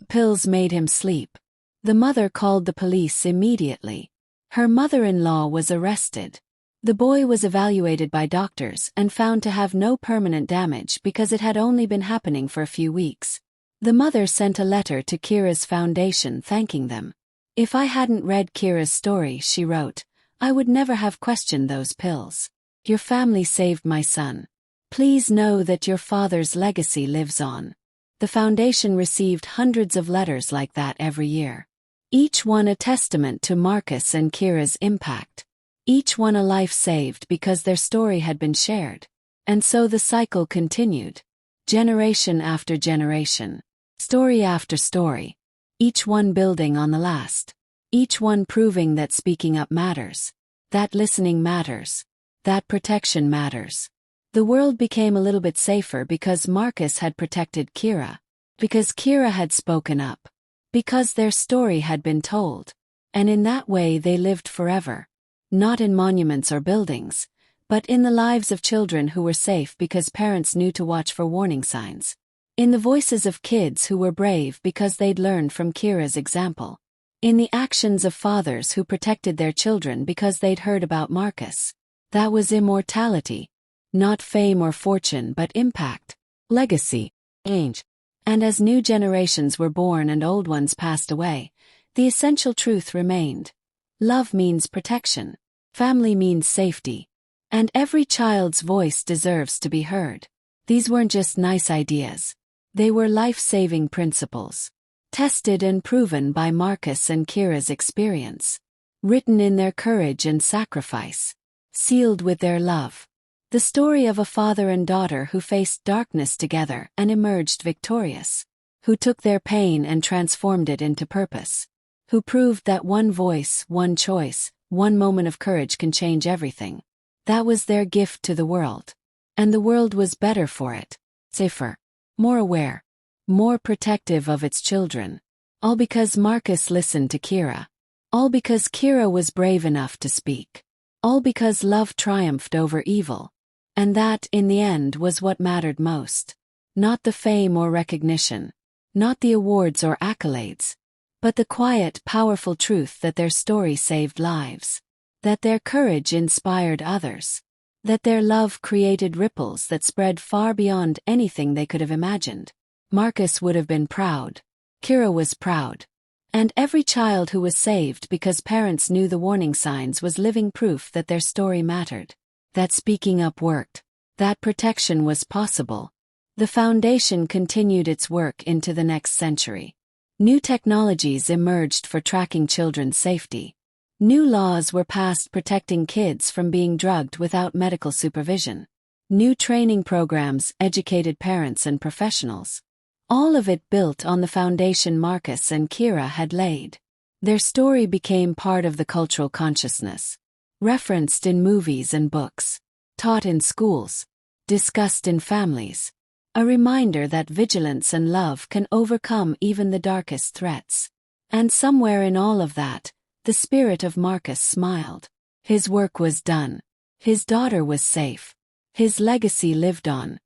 Pills made him sleep. The mother called the police immediately. Her mother-in-law was arrested. The boy was evaluated by doctors and found to have no permanent damage because it had only been happening for a few weeks. The mother sent a letter to Kira's foundation thanking them. "If I hadn't read Kira's story," she wrote, "I would never have questioned those pills. Your family saved my son. Please know that your father's legacy lives on." The foundation received hundreds of letters like that every year. Each one a testament to Marcus and Kira's impact. Each one a life saved because their story had been shared. And so the cycle continued. Generation after generation. Story after story. Each one building on the last. Each one proving that speaking up matters. That listening matters. That protection matters. The world became a little bit safer because Marcus had protected Kira. Because Kira had spoken up. Because their story had been told. And in that way they lived forever. Not in monuments or buildings, but in the lives of children who were safe because parents knew to watch for warning signs. In the voices of kids who were brave because they'd learned from Kira's example. In the actions of fathers who protected their children because they'd heard about Marcus. That was immortality. Not fame or fortune but impact, legacy, age. And as new generations were born and old ones passed away, the essential truth remained. Love means protection. Family means safety. And every child's voice deserves to be heard. These weren't just nice ideas. They were life-saving principles. Tested and proven by Marcus and Kira's experience. Written in their courage and sacrifice. Sealed with their love. The story of a father and daughter who faced darkness together and emerged victorious. Who took their pain and transformed it into purpose. Who proved that one voice, one choice, one moment of courage can change everything. That was their gift to the world. And the world was better for it. Safer. More aware. More protective of its children. All because Marcus listened to Kira. All because Kira was brave enough to speak. All because love triumphed over evil. And that, in the end, was what mattered most. Not the fame or recognition. Not the awards or accolades. But the quiet, powerful truth that their story saved lives. That their courage inspired others. That their love created ripples that spread far beyond anything they could have imagined. Marcus would have been proud. Kira was proud. And every child who was saved because parents knew the warning signs was living proof that their story mattered. That speaking up worked. That protection was possible. The foundation continued its work into the next century. New technologies emerged for tracking children's safety. New laws were passed protecting kids from being drugged without medical supervision. New training programs educated parents and professionals. All of it built on the foundation Marcus and Kira had laid. Their story became part of the cultural consciousness. Referenced in movies and books. Taught in schools. Discussed in families. A reminder that vigilance and love can overcome even the darkest threats. And somewhere in all of that, the spirit of Marcus smiled. His work was done. His daughter was safe. His legacy lived on.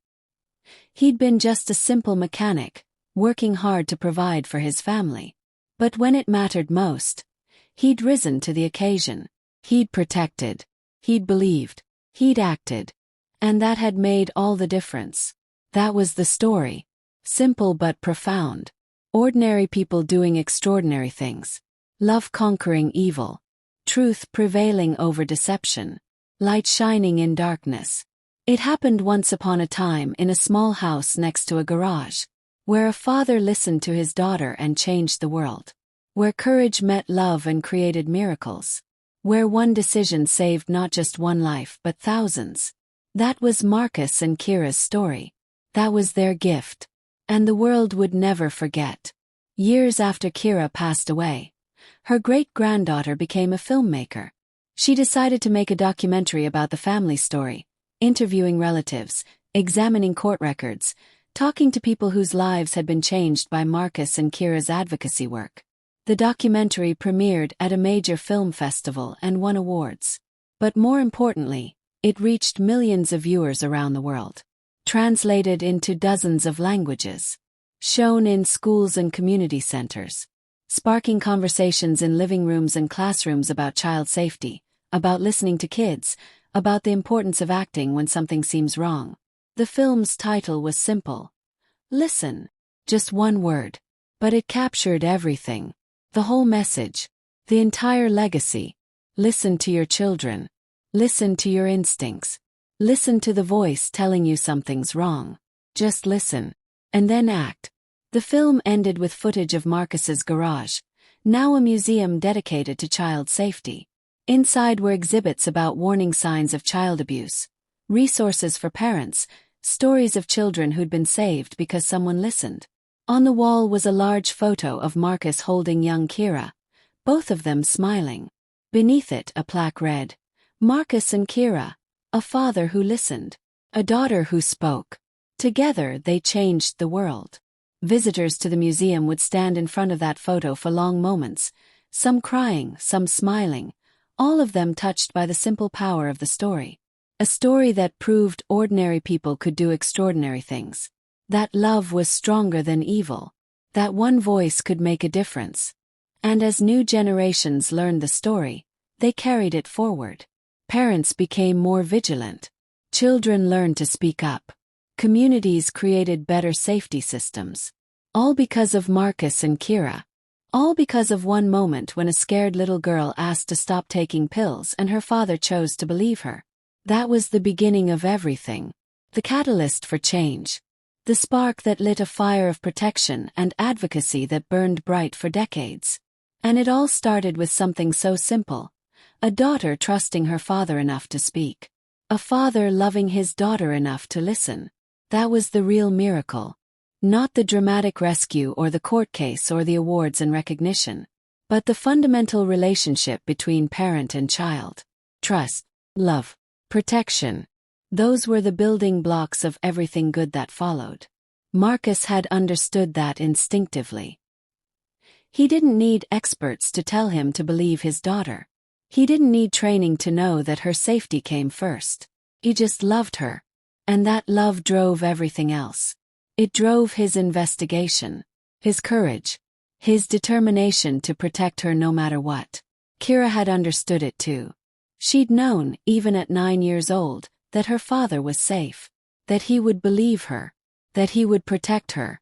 He'd been just a simple mechanic, working hard to provide for his family. But when it mattered most, he'd risen to the occasion. He'd protected. He'd believed. He'd acted. And that had made all the difference. That was the story. Simple but profound. Ordinary people doing extraordinary things. Love conquering evil. Truth prevailing over deception. Light shining in darkness. It happened once upon a time in a small house next to a garage, where a father listened to his daughter and changed the world. Where courage met love and created miracles. Where one decision saved not just one life but thousands. That was Marcus and Kira's story. That was their gift. And the world would never forget. Years after Kira passed away, her great-granddaughter became a filmmaker. She decided to make a documentary about the family story, interviewing relatives, examining court records, talking to people whose lives had been changed by Marcus and Kira's advocacy work. The documentary premiered at a major film festival and won awards. But more importantly, it reached millions of viewers around the world. Translated into dozens of languages. Shown in schools and community centers. Sparking conversations in living rooms and classrooms about child safety, about listening to kids, about the importance of acting when something seems wrong. The film's title was simple. Listen. Just one word. But it captured everything. The whole message. The entire legacy. Listen to your children. Listen to your instincts. Listen to the voice telling you something's wrong. Just listen. And then act. The film ended with footage of Marcus's garage, now a museum dedicated to child safety. Inside were exhibits about warning signs of child abuse, resources for parents, stories of children who'd been saved because someone listened. On the wall was a large photo of Marcus holding young Kira, both of them smiling. Beneath it a plaque read, Marcus and Kira, a father who listened, a daughter who spoke. Together they changed the world. Visitors to the museum would stand in front of that photo for long moments, some crying, some smiling, all of them touched by the simple power of the story. A story that proved ordinary people could do extraordinary things. That love was stronger than evil. That one voice could make a difference. And as new generations learned the story, they carried it forward. Parents became more vigilant. Children learned to speak up. Communities created better safety systems. All because of Marcus and Kira. All because of one moment when a scared little girl asked to stop taking pills and her father chose to believe her. That was the beginning of everything. The catalyst for change. The spark that lit a fire of protection and advocacy that burned bright for decades. And it all started with something so simple. A daughter trusting her father enough to speak. A father loving his daughter enough to listen. That was the real miracle. Not the dramatic rescue or the court case or the awards and recognition, but the fundamental relationship between parent and child. Trust, love, protection. Those were the building blocks of everything good that followed. Marcus had understood that instinctively. He didn't need experts to tell him to believe his daughter. He didn't need training to know that her safety came first. He just loved her. And that love drove everything else. It drove his investigation, his courage, his determination to protect her no matter what. Kira had understood it too. She'd known, even at 9 years old, that her father was safe, that he would believe her, that he would protect her,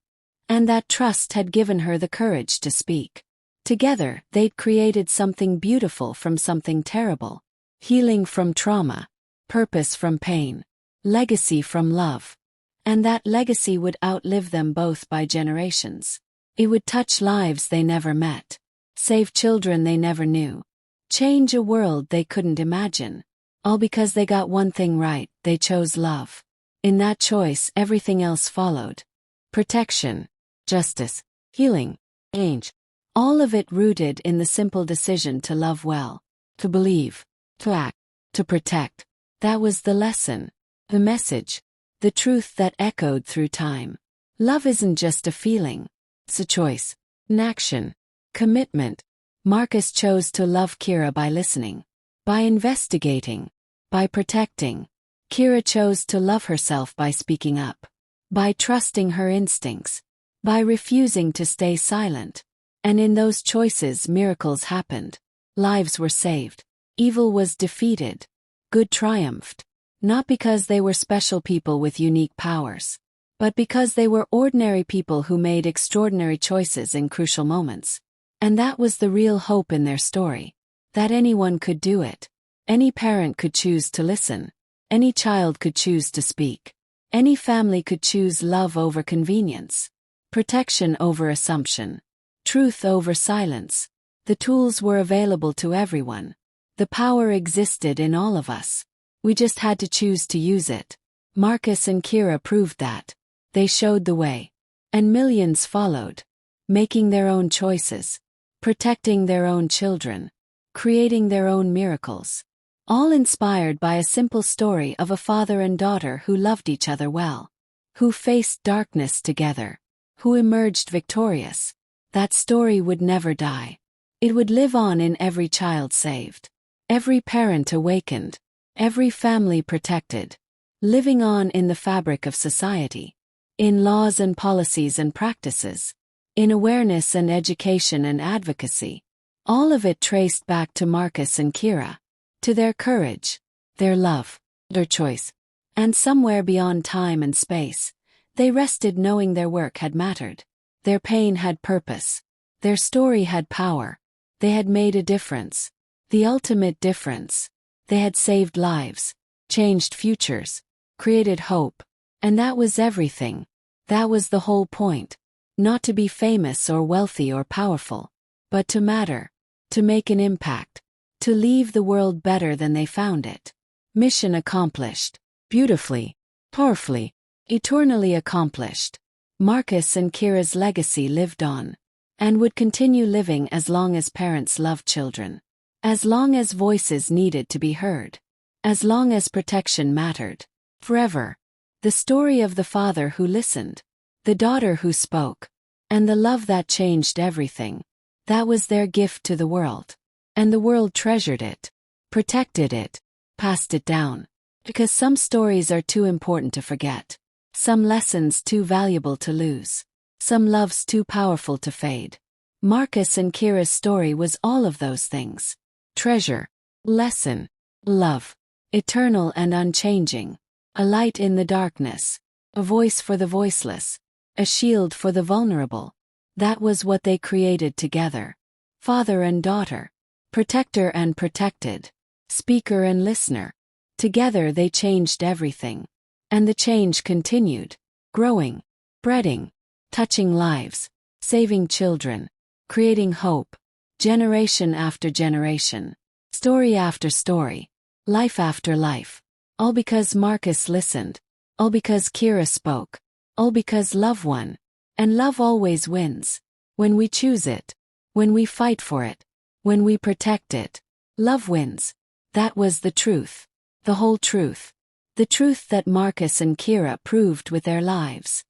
and that trust had given her the courage to speak. Together, they'd created something beautiful from something terrible, healing from trauma, purpose from pain, legacy from love. And that legacy would outlive them both by generations. It would touch lives they never met, save children they never knew, change a world they couldn't imagine. All because they got one thing right, they chose love. In that choice, everything else followed. Protection, justice, healing, change. All of it rooted in the simple decision to love well, to believe, to act, to protect. That was the lesson, the message, the truth that echoed through time. Love isn't just a feeling, it's a choice, an action, commitment. Marcus chose to love Kira by listening, by investigating, by protecting. Kira chose to love herself by speaking up, by trusting her instincts, by refusing to stay silent. And in those choices, miracles happened. Lives were saved. Evil was defeated. Good triumphed. Not because they were special people with unique powers, but because they were ordinary people who made extraordinary choices in crucial moments. And that was the real hope in their story. That anyone could do it. Any parent could choose to listen. Any child could choose to speak. Any family could choose love over convenience. Protection over assumption. Truth over silence. The tools were available to everyone. The power existed in all of us. We just had to choose to use it. Marcus and Kira proved that. They showed the way. And millions followed. making their own choices, protecting their own children, creating their own miracles. All inspired by a simple story of a father and daughter who loved each other well, who faced darkness together, who emerged victorious. That story would never die. It would live on in every child saved, every parent awakened, every family protected, living on in the fabric of society, in laws and policies and practices, in awareness and education and advocacy. All of it traced back to Marcus and Kira, to their courage, their love, their choice. And somewhere beyond time and space, they rested knowing their work had mattered. Their pain had purpose. Their story had power. They had made a difference. The ultimate difference. They had saved lives, changed futures, created hope. And that was everything. That was the whole point. Not to be famous or wealthy or powerful, but to matter, to make an impact, to leave the world better than they found it. Mission accomplished. Beautifully, powerfully, eternally accomplished. Marcus and Kira's legacy lived on, and would continue living as long as parents loved children, as long as voices needed to be heard, as long as protection mattered. Forever. The story of the father who listened, the daughter who spoke, and the love that changed everything. That was their gift to the world. And the world treasured it, protected it, passed it down. Because some stories are too important to forget. Some lessons too valuable to lose. Some loves too powerful to fade. Marcus and Kira's story was all of those things. Treasure, lesson, love, eternal and unchanging. A light in the darkness, a voice for the voiceless, a shield for the vulnerable. That was what they created together. Father and daughter, protector and protected, speaker and listener. Together they changed everything. And the change continued, growing, spreading, touching lives, saving children, creating hope, generation after generation, story after story, life after life. All because Marcus listened, all because Kira spoke, all because love won. And love always wins. When we choose it, when we fight for it, when we protect it, love wins. That was the truth. The whole truth. The truth that Marcus and Kira proved with their lives.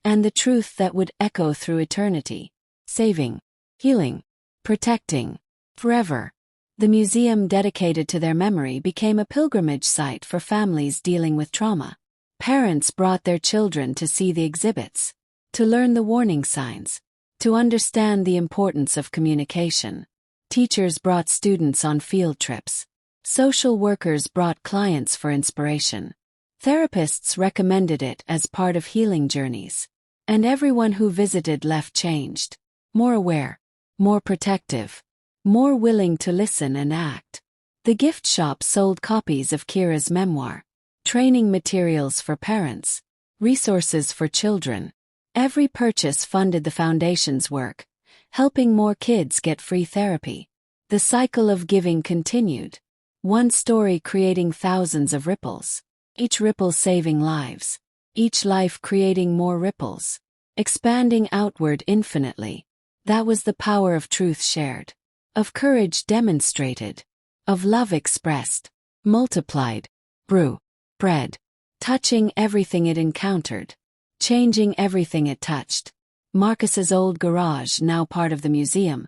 And the truth that would echo through eternity. Saving, healing, protecting, forever. The museum dedicated to their memory became a pilgrimage site for families dealing with trauma. Parents brought their children to see the exhibits, to learn the warning signs, to understand the importance of communication. Teachers brought students on field trips. Social workers brought clients for inspiration. Therapists recommended it as part of healing journeys. And everyone who visited left changed, more aware, more protective, more willing to listen and act. The gift shop sold copies of Kira's memoir, training materials for parents, resources for children. Every purchase funded the foundation's work, helping more kids get free therapy. The cycle of giving continued, one story creating thousands of ripples, each ripple saving lives, each life creating more ripples, expanding outward infinitely. That was the power of truth shared, of courage demonstrated, of love expressed, multiplied, spread, touching everything it encountered, changing everything it touched. Marcus's old garage, now part of the museum,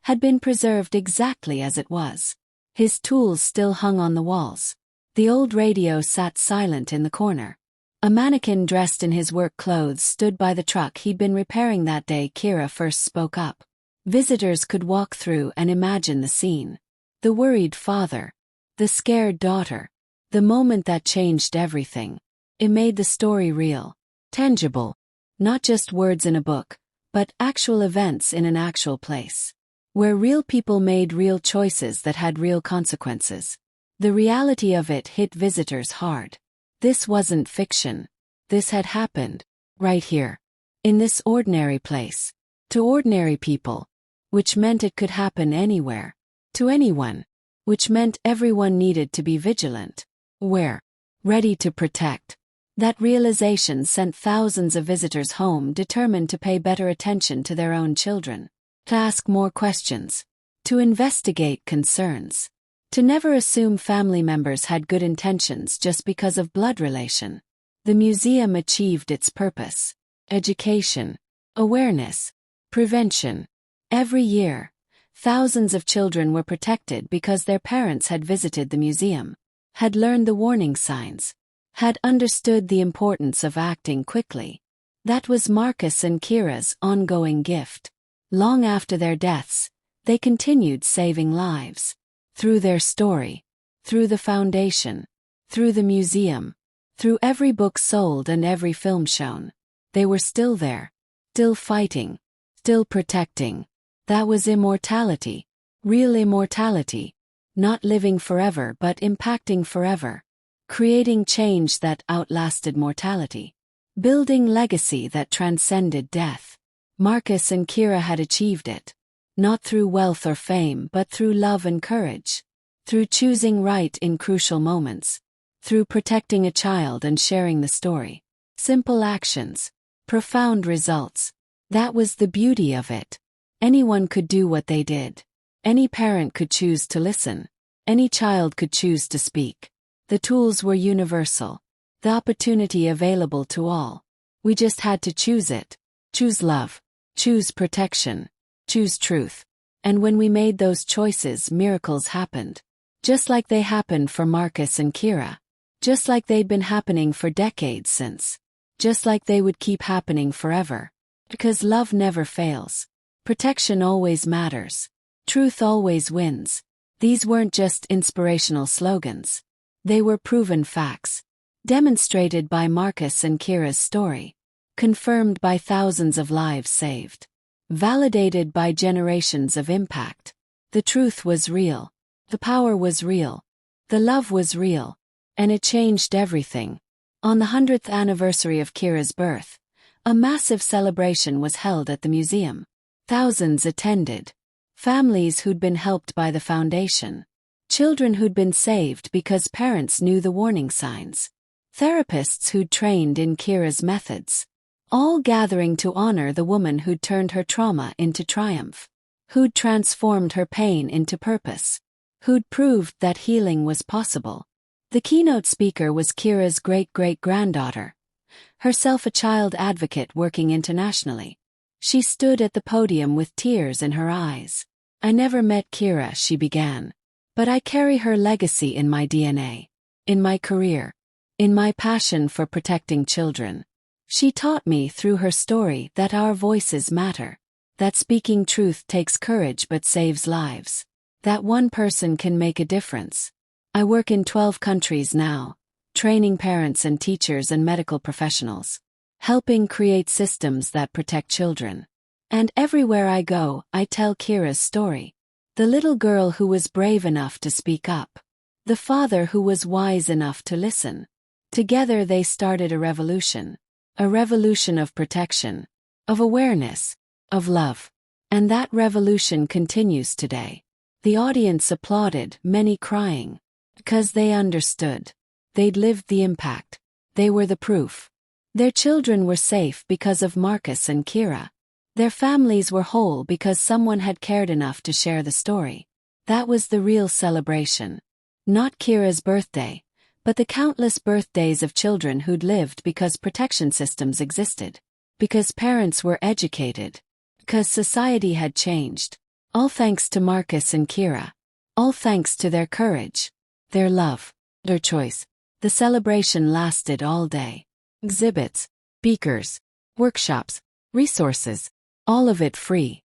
had been preserved exactly as it was. His tools still hung on the walls. The old radio sat silent in the corner. A mannequin dressed in his work clothes stood by the truck he'd been repairing that day Kira first spoke up. Visitors could walk through and imagine the scene. The worried father, the scared daughter, the moment that changed everything. It made the story real, tangible, not just words in a book, but actual events in an actual place, where real people made real choices that had real consequences. The reality of it hit visitors hard. This wasn't fiction. This had happened, right here, in this ordinary place, to ordinary people, which meant it could happen anywhere, to anyone, which meant everyone needed to be vigilant, aware, ready to protect, That realization sent thousands of visitors home determined to pay better attention to their own children, to ask more questions, to investigate concerns, to never assume family members had good intentions just because of blood relation. The museum achieved its purpose: education, awareness, prevention. Every year, thousands of children were protected because their parents had visited the museum, had learned the warning signs, had understood the importance of acting quickly. That was Marcus and Kira's ongoing gift. Long after their deaths, they continued saving lives. Through their story, through the foundation, through the museum, through every book sold and every film shown. They were still there, still fighting, still protecting. That was immortality, real immortality, not living forever but impacting forever, creating change that outlasted mortality, building legacy that transcended death. Marcus and Kira had achieved it, not through wealth or fame but through love and courage, through choosing right in crucial moments, through protecting a child and sharing the story. Simple actions, profound results. That was the beauty of it. Anyone could do what they did. Any parent could choose to listen. Any child could choose to speak. The tools were universal. The opportunity available to all. We just had to choose it. Choose love. Choose protection. Choose truth. And when we made those choices, miracles happened. Just like they happened for Marcus and Kira. Just like they'd been happening for decades since. Just like they would keep happening forever. Because love never fails. Protection always matters. Truth always wins. These weren't just inspirational slogans. They were proven facts. Demonstrated by Marcus and Kira's story. Confirmed by thousands of lives saved. Validated by generations of impact. The truth was real. The power was real. The love was real. And it changed everything. On the 100th anniversary of Kira's birth, a massive celebration was held at the museum. Thousands attended. Families who'd been helped by the foundation. Children who'd been saved because parents knew the warning signs. Therapists who'd trained in Kira's methods. All gathering to honor the woman who'd turned her trauma into triumph. Who'd transformed her pain into purpose. Who'd proved that healing was possible. The keynote speaker was Kira's great-great-granddaughter, herself a child advocate working internationally. She stood at the podium with tears in her eyes. "I never met Kira," she began. "But I carry her legacy in my DNA. In my career. In my passion for protecting children. She taught me through her story that our voices matter. That speaking truth takes courage but saves lives. That one person can make a difference. I work in 12 countries now, training parents and teachers and medical professionals. Helping create systems that protect children. And everywhere I go, I tell Kira's story. The little girl who was brave enough to speak up. The father who was wise enough to listen. Together they started a revolution. A revolution of protection. Of awareness. Of love. And that revolution continues today. The audience applauded, many crying. Because they understood. They'd lived the impact. They were the proof. Their children were safe because of Marcus and Kira. Their families were whole because someone had cared enough to share the story. That was the real celebration. Not Kira's birthday, but the countless birthdays of children who'd lived because protection systems existed. Because parents were educated. Because society had changed. All thanks to Marcus and Kira. All thanks to their courage. Their love. Their choice. The celebration lasted all day. Exhibits, speakers, workshops, resources, all of it free.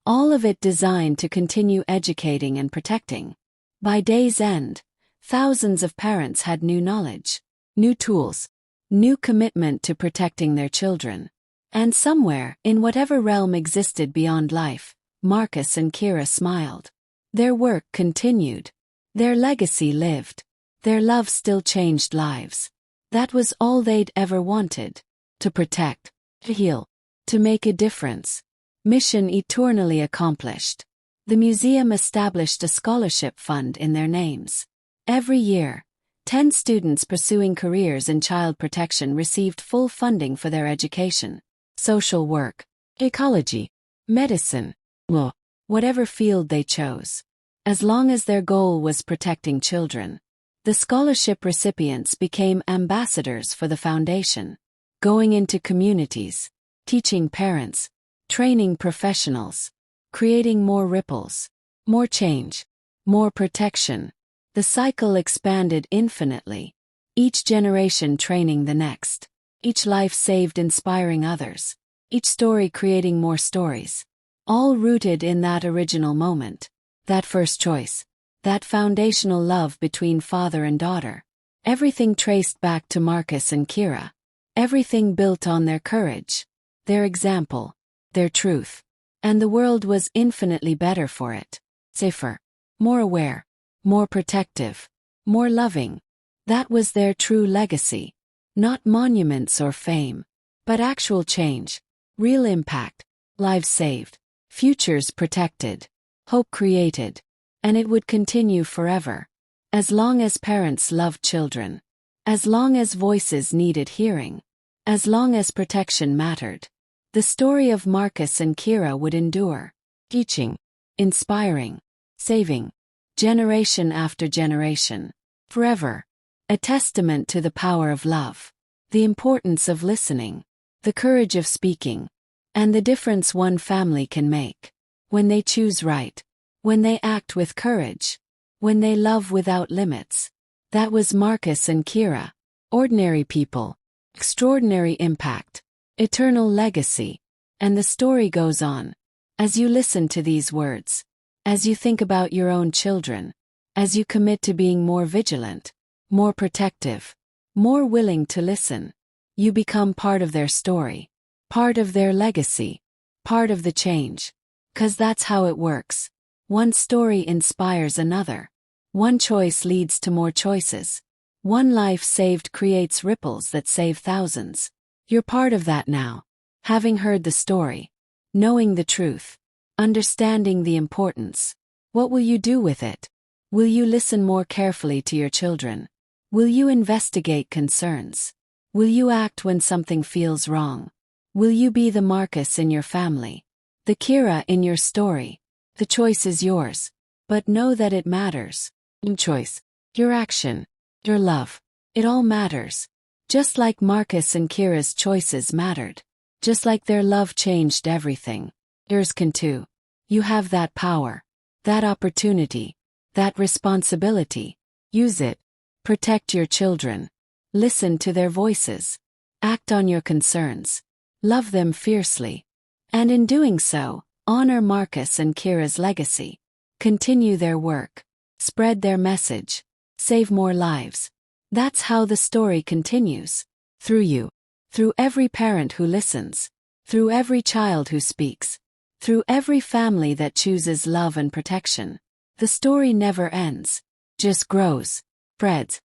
All of it designed to continue educating and protecting. By day's end, thousands of parents had new knowledge, new tools, new commitment to protecting their children. And somewhere, in whatever realm existed beyond life, Marcus and Kira smiled. Their work continued. Their legacy lived. Their love still changed lives. That was all they'd ever wanted. To protect, to heal, to make a difference. Mission eternally accomplished. The museum established a scholarship fund in their names. Every year, 10 students pursuing careers in child protection received full funding for their education. Social work, ecology, medicine, law, whatever field they chose. As long as their goal was protecting children. The scholarship recipients became ambassadors for the foundation, going into communities, teaching parents, training professionals, creating more ripples, more change, more protection. The cycle expanded infinitely, each generation training the next, each life saved inspiring others, each story creating more stories, all rooted in that original moment, that first choice, that foundational love between father and daughter. Everything traced back to Marcus and Kira, everything built on their courage, their example, their truth, and the world was infinitely better for it, safer, more aware, more protective, more loving. That was their true legacy. Not monuments or fame, but actual change, real impact, lives saved, futures protected, hope created, and it would continue forever. As long as parents loved children, as long as voices needed hearing, as long as protection mattered, the story of Marcus and Kira would endure, teaching, inspiring, saving, generation after generation, forever. A testament to the power of love, the importance of listening, the courage of speaking, and the difference one family can make. When they choose right, when they act with courage, when they love without limits. That was Marcus and Kira. Ordinary people, extraordinary impact, eternal legacy. And the story goes on. As you listen to these words, as you think about your own children, as you commit to being more vigilant, more protective, more willing to listen, you become part of their story, part of their legacy, part of the change. 'Cause that's how it works. One story inspires another. One choice leads to more choices. One life saved creates ripples that save thousands. You're part of that now. Having heard the story, knowing the truth, understanding the importance. What will you do with it? Will you listen more carefully to your children? Will you investigate concerns? Will you act when something feels wrong? Will you be the Marcus in your family, the Kira in your story? The choice is yours, but know that it matters. Your choice, your action, your love, it all matters. Just like Marcus and Kira's choices mattered. Just like their love changed everything. Yours can too. You have that power, that opportunity, that responsibility. Use it. Protect your children. Listen to their voices. Act on your concerns. Love them fiercely. And in doing so, honor Marcus and Kira's legacy. Continue their work. Spread their message. Save more lives. That's how the story continues. Through you. Through every parent who listens. Through every child who speaks. Through every family that chooses love and protection. The story never ends. Just grows. Spreads.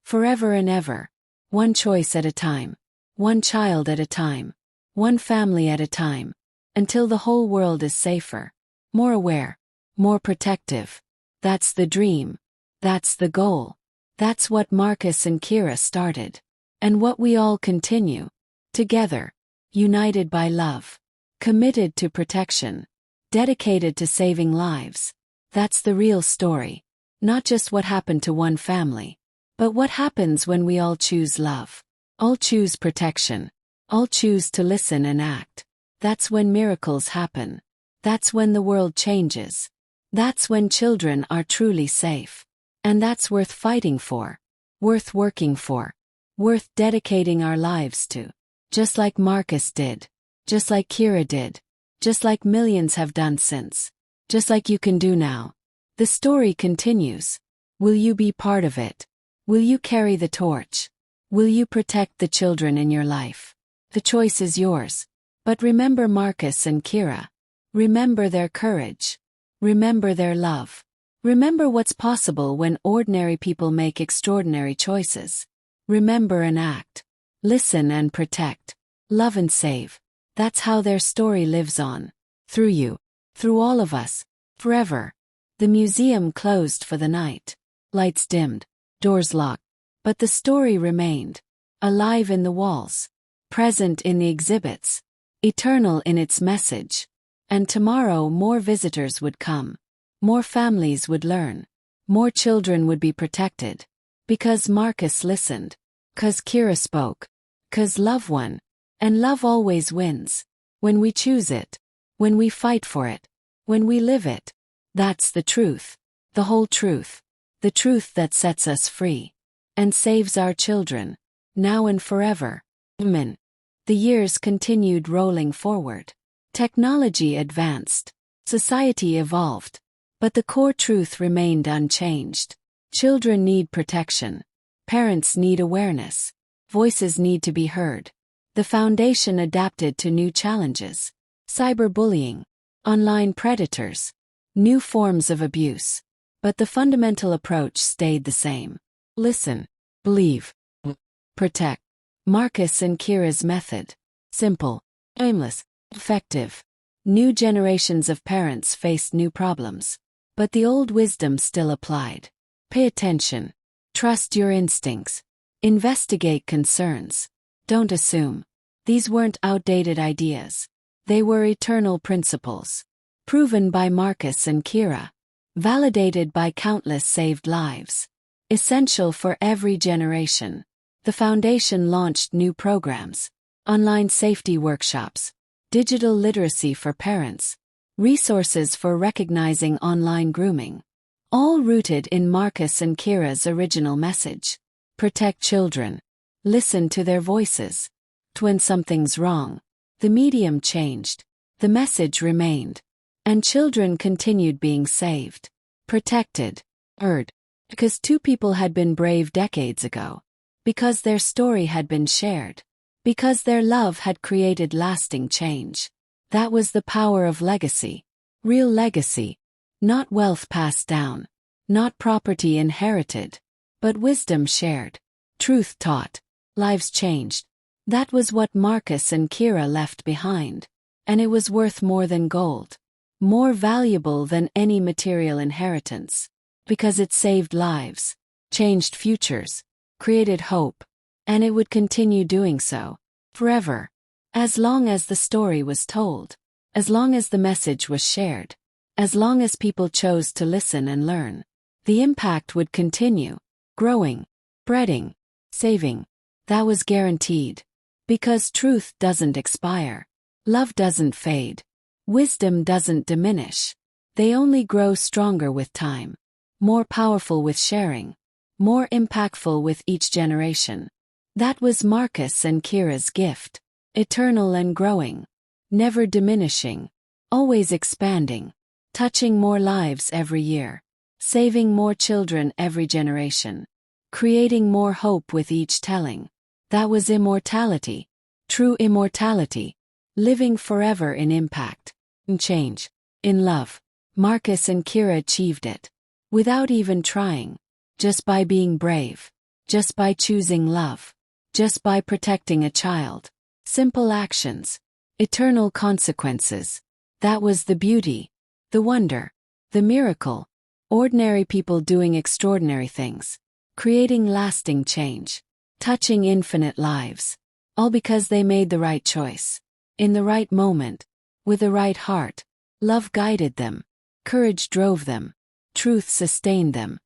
Forever and ever. One choice at a time. One child at a time. One family at a time. Until the whole world is safer. More aware. More protective. That's the dream. That's the goal. That's what Marcus and Kira started. And what we all continue. Together. United by love. Committed to protection. Dedicated to saving lives. That's the real story. Not just what happened to one family. But what happens when we all choose love. All choose protection. All choose to listen and act. That's when miracles happen. That's when the world changes. That's when children are truly safe. And that's worth fighting for. Worth working for. Worth dedicating our lives to. Just like Marcus did. Just like Kira did. Just like millions have done since. Just like you can do now. The story continues. Will you be part of it? Will you carry the torch? Will you protect the children in your life? The choice is yours. But remember Marcus and Kira. Remember their courage. Remember their love. Remember what's possible when ordinary people make extraordinary choices. Remember and act. Listen and protect. Love and save. That's how their story lives on. Through you. Through all of us. Forever. The museum closed for the night. Lights dimmed. doors locked. But the story remained, alive in the walls, present in the exhibits, eternal in its message. And tomorrow more visitors would come, more families would learn, more children would be protected. Because Marcus listened, 'cause Kira spoke, 'cause love won, and love always wins. When we choose it, when we fight for it, when we live it. That's the truth, the whole truth, the truth that sets us free, and saves our children, now and forever. Amen. The years continued rolling forward. Technology advanced, society evolved, but the core truth remained unchanged. Children need protection, parents need awareness, voices need to be heard. The foundation adapted to new challenges: cyberbullying, online predators, new forms of abuse. But the fundamental approach stayed the same. Listen, believe, protect. Marcus and Kira's method. Simple, aimless, effective. New generations of parents faced new problems, but the old wisdom still applied. Pay attention. Trust your instincts. Investigate concerns. Don't assume. These weren't outdated ideas. They were eternal principles. Proven by Marcus and Kira. Validated by countless saved lives. Essential for every generation. The foundation launched new programs. Online safety workshops. Digital literacy for parents. Resources for recognizing online grooming. All rooted in Marcus and Kira's original message. Protect children. Listen to their voices. When something's wrong, the medium changed, the message remained, and children continued being saved, protected, heard. Because two people had been brave decades ago. Because their story had been shared. Because their love had created lasting change. That was the power of legacy. Real legacy. Not wealth passed down. Not property inherited. But wisdom shared. Truth taught. Lives changed. That was what Marcus and Kira left behind. And it was worth more than gold. More valuable than any material inheritance. Because it saved lives. Changed futures. Created hope. And it would continue doing so. Forever. As long as the story was told. As long as the message was shared. As long as people chose to listen and learn. The impact would continue. Growing. Spreading. Saving. That was guaranteed. Because truth doesn't expire. Love doesn't fade. Wisdom doesn't diminish. They only grow stronger with time. More powerful with sharing. More impactful with each generation. That was Marcus and Kira's gift. Eternal and growing. Never diminishing. Always expanding. Touching more lives every year. Saving more children every generation. Creating more hope with each telling. That was immortality. True immortality. Living forever in impact. In change. In love. Marcus and Kira achieved it. Without even trying. Just by being brave. Just by choosing love. Just by protecting a child. Simple actions. Eternal consequences. That was the beauty. The wonder. The miracle. Ordinary people doing extraordinary things. Creating lasting change. Touching infinite lives. All because they made the right choice. In the right moment. With the right heart. Love guided them. Courage drove them. Truth sustained them.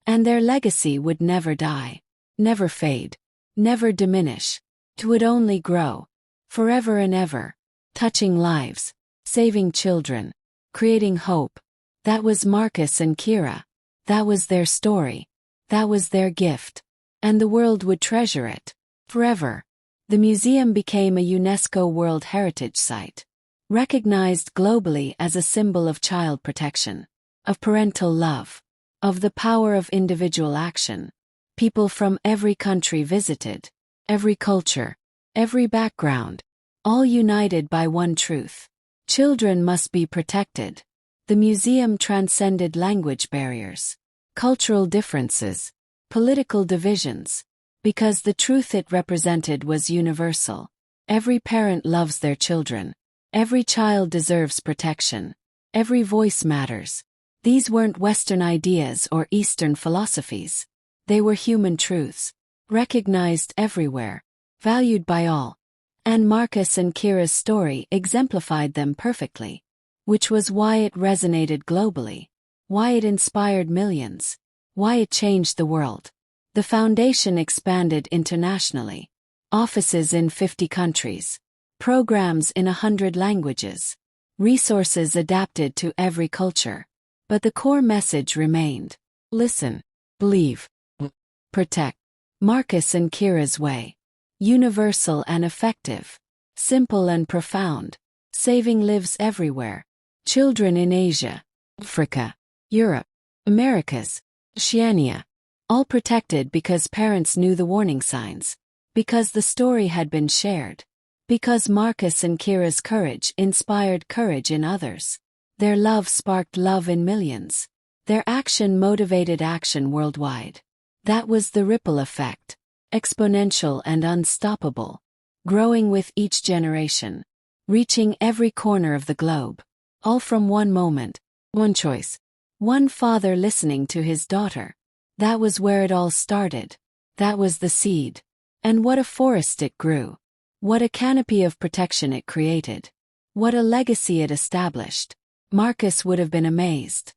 And their legacy would never die. Never fade. Never diminish. It would only grow. Forever and ever. Touching lives. Saving children. Creating hope. That was Marcus and Kira. That was their story. That was their gift. And the world would treasure it. Forever. The museum became a UNESCO World Heritage Site. Recognized globally as a symbol of child protection. Of parental love. Of the power of individual action. People from every country visited. Every culture. Every background. All united by one truth. Children must be protected. The museum transcended language barriers. Cultural differences. Political divisions. Because the truth it represented was universal. Every parent loves their children. Every child deserves protection. Every voice matters. These weren't Western ideas or Eastern philosophies. They were human truths, recognized everywhere, valued by all. And Marcus and Kira's story exemplified them perfectly. Which was why it resonated globally, why it inspired millions, why it changed the world. The foundation expanded internationally. Offices in 50 countries. Programs in 100 languages. Resources adapted to every culture. But the core message remained. Listen. Believe. Protect. Marcus and Kira's way. Universal and effective. Simple and profound. Saving lives everywhere. Children in Asia, Africa, Europe, Americas, Oceania. All protected because parents knew the warning signs. Because the story had been shared. Because Marcus and Kira's courage inspired courage in others. Their love sparked love in millions. Their action motivated action worldwide. That was the ripple effect. Exponential and unstoppable. Growing with each generation. Reaching every corner of the globe. All from one moment, one choice. One father listening to his daughter. That was where it all started. That was the seed. And what a forest it grew. What a canopy of protection it created. What a legacy it established. Marcus would have been amazed.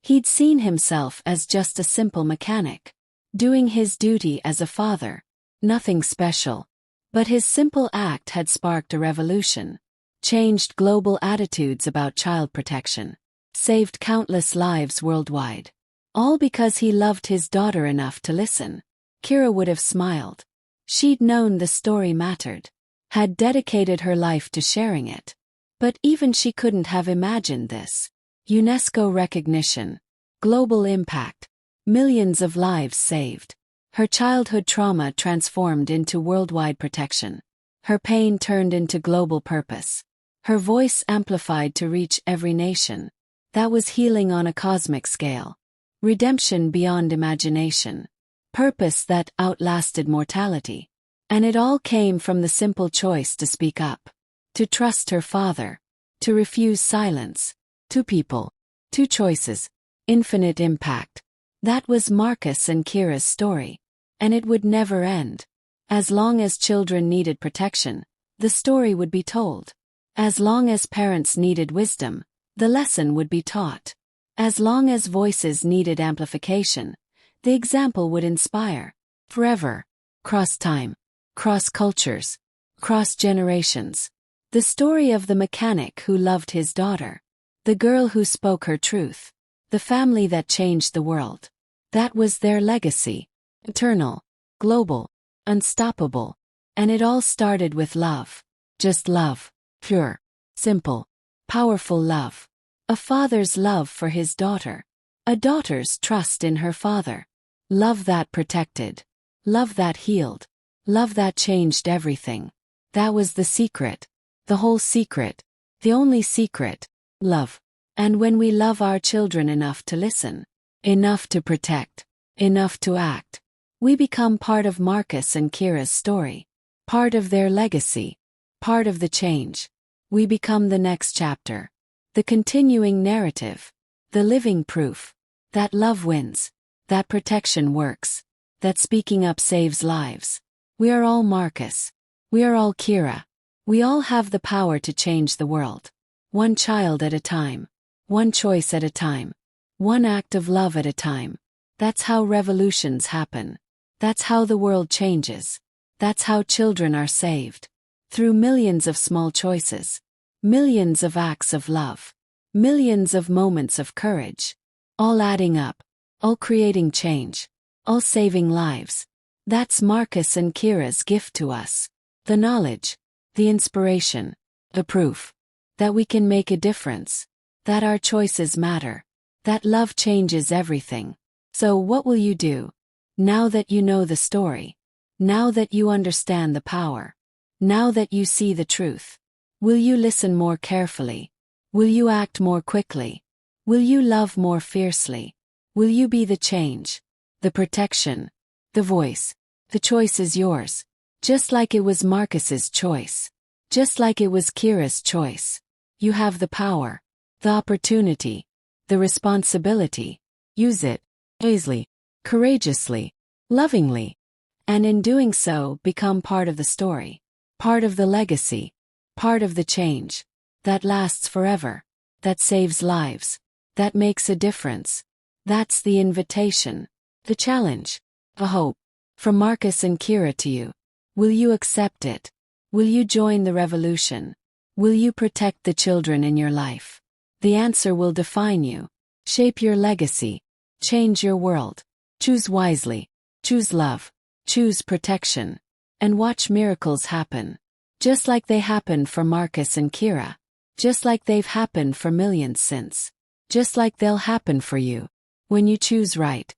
He'd seen himself as just a simple mechanic. Doing his duty as a father. Nothing special. But his simple act had sparked a revolution. Changed global attitudes about child protection. Saved countless lives worldwide. All because he loved his daughter enough to listen. Kira would have smiled. She'd known the story mattered. Had dedicated her life to sharing it. But even she couldn't have imagined this. UNESCO recognition. Global impact. Millions of lives saved. Her childhood trauma transformed into worldwide protection. Her pain turned into global purpose. Her voice amplified to reach every nation. That was healing on a cosmic scale. Redemption beyond imagination. Purpose that outlasted mortality. And it all came from the simple choice to speak up. To trust her father. To refuse silence. Two people. Two choices. Infinite impact. That was Marcus and Kira's story. And it would never end. As long as children needed protection, the story would be told. As long as parents needed wisdom, the lesson would be taught. As long as voices needed amplification, the example would inspire. Forever. Cross time. Cross cultures. Cross generations. The story of the mechanic who loved his daughter. The girl who spoke her truth. The family that changed the world. That was their legacy. Eternal. Global. Unstoppable. And it all started with love. Just love. Pure. Simple. Powerful love. A father's love for his daughter. A daughter's trust in her father. Love that protected. Love that healed. Love that changed everything. That was the secret. The whole secret. The only secret. Love. And when we love our children enough to listen, enough to protect, enough to act, we become part of Marcus and Kira's story. Part of their legacy. Part of the change. We become the next chapter. The continuing narrative. The living proof. That love wins. That protection works. That speaking up saves lives. We are all Marcus. We are all Kira. We all have the power to change the world. One child at a time. One choice at a time. One act of love at a time. That's how revolutions happen. That's how the world changes. That's how children are saved. Through millions of small choices. Millions of acts of love. Millions of moments of courage. All adding up. All creating change. All saving lives. That's Marcus and Kira's gift to us. The knowledge. The inspiration. The proof. That we can make a difference. That our choices matter. That love changes everything. So what will you do? Now that you know the story. Now that you understand the power. Now that you see the truth. Will you listen more carefully? Will you act more quickly? Will you love more fiercely? Will you be the change? The protection? The voice? The choice is yours. Just like it was Marcus's choice. Just like it was Kira's choice. You have the power. The opportunity. The responsibility. Use it. Wisely. courageously, lovingly, and in doing so become part of the story, part of the legacy, part of the change that lasts forever, that saves lives, that makes a difference. That's the invitation, the challenge, the hope. From Marcus and Kira to you. Will you accept it? Will you join the revolution? Will you protect the children in your life? The answer will define you, shape your legacy, change your world. Choose wisely, choose love, choose protection, and watch miracles happen. Just like they happened for Marcus and Kira. Just like they've happened for millions since. Just like they'll happen for you. When you choose right.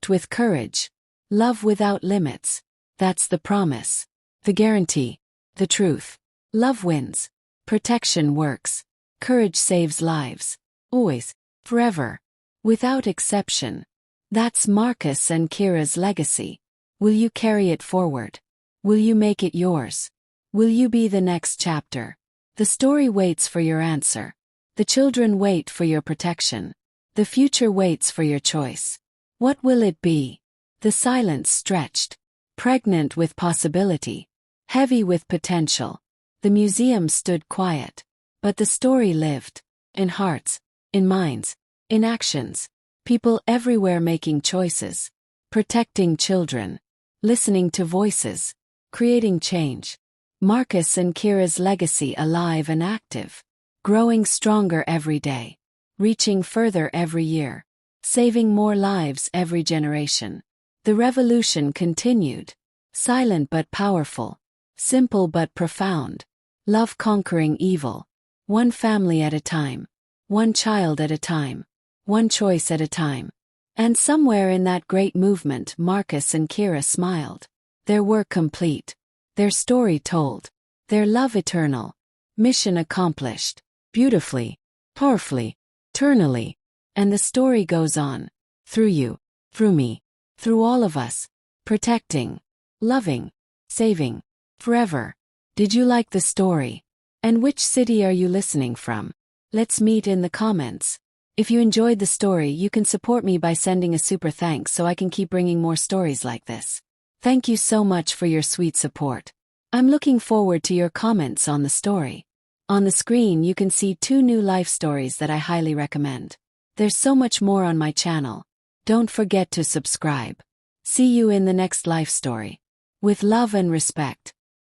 With courage. Love without limits. That's the promise. The guarantee. The truth. Love wins. Protection works. Courage saves lives. Always. Forever. Without exception. That's Marcus and Kira's legacy. Will you carry it forward? Will you make it yours? Will you be the next chapter? The story waits for your answer. The children wait for your protection. The future waits for your choice. What will it be? The silence stretched, pregnant with possibility, heavy with potential. The museum stood quiet, but the story lived. In hearts, in minds, in actions. People everywhere making choices, protecting children, listening to voices, creating change. Marcus and Kira's legacy alive and active, growing stronger every day, reaching further every year, saving more lives every generation. The revolution continued, silent but powerful, simple but profound, love conquering evil, one family at a time, one child at a time, one choice at a time. And somewhere in that great movement Marcus and Kira smiled. Their work complete, their story told, their love eternal, mission accomplished, beautifully, powerfully, eternally. And the story goes on, through you, through me, through all of us, protecting, loving, saving, forever. Did you like the story? And which city are you listening from? Let's meet in the comments. If you enjoyed the story, you can support me by sending a super thanks so I can keep bringing more stories like this. Thank you so much for your sweet support. I'm looking forward to your comments on the story. On the screen you can see 2 new life stories that I highly recommend. There's so much more on my channel. Don't forget to subscribe. See you in the next life story. With love and respect.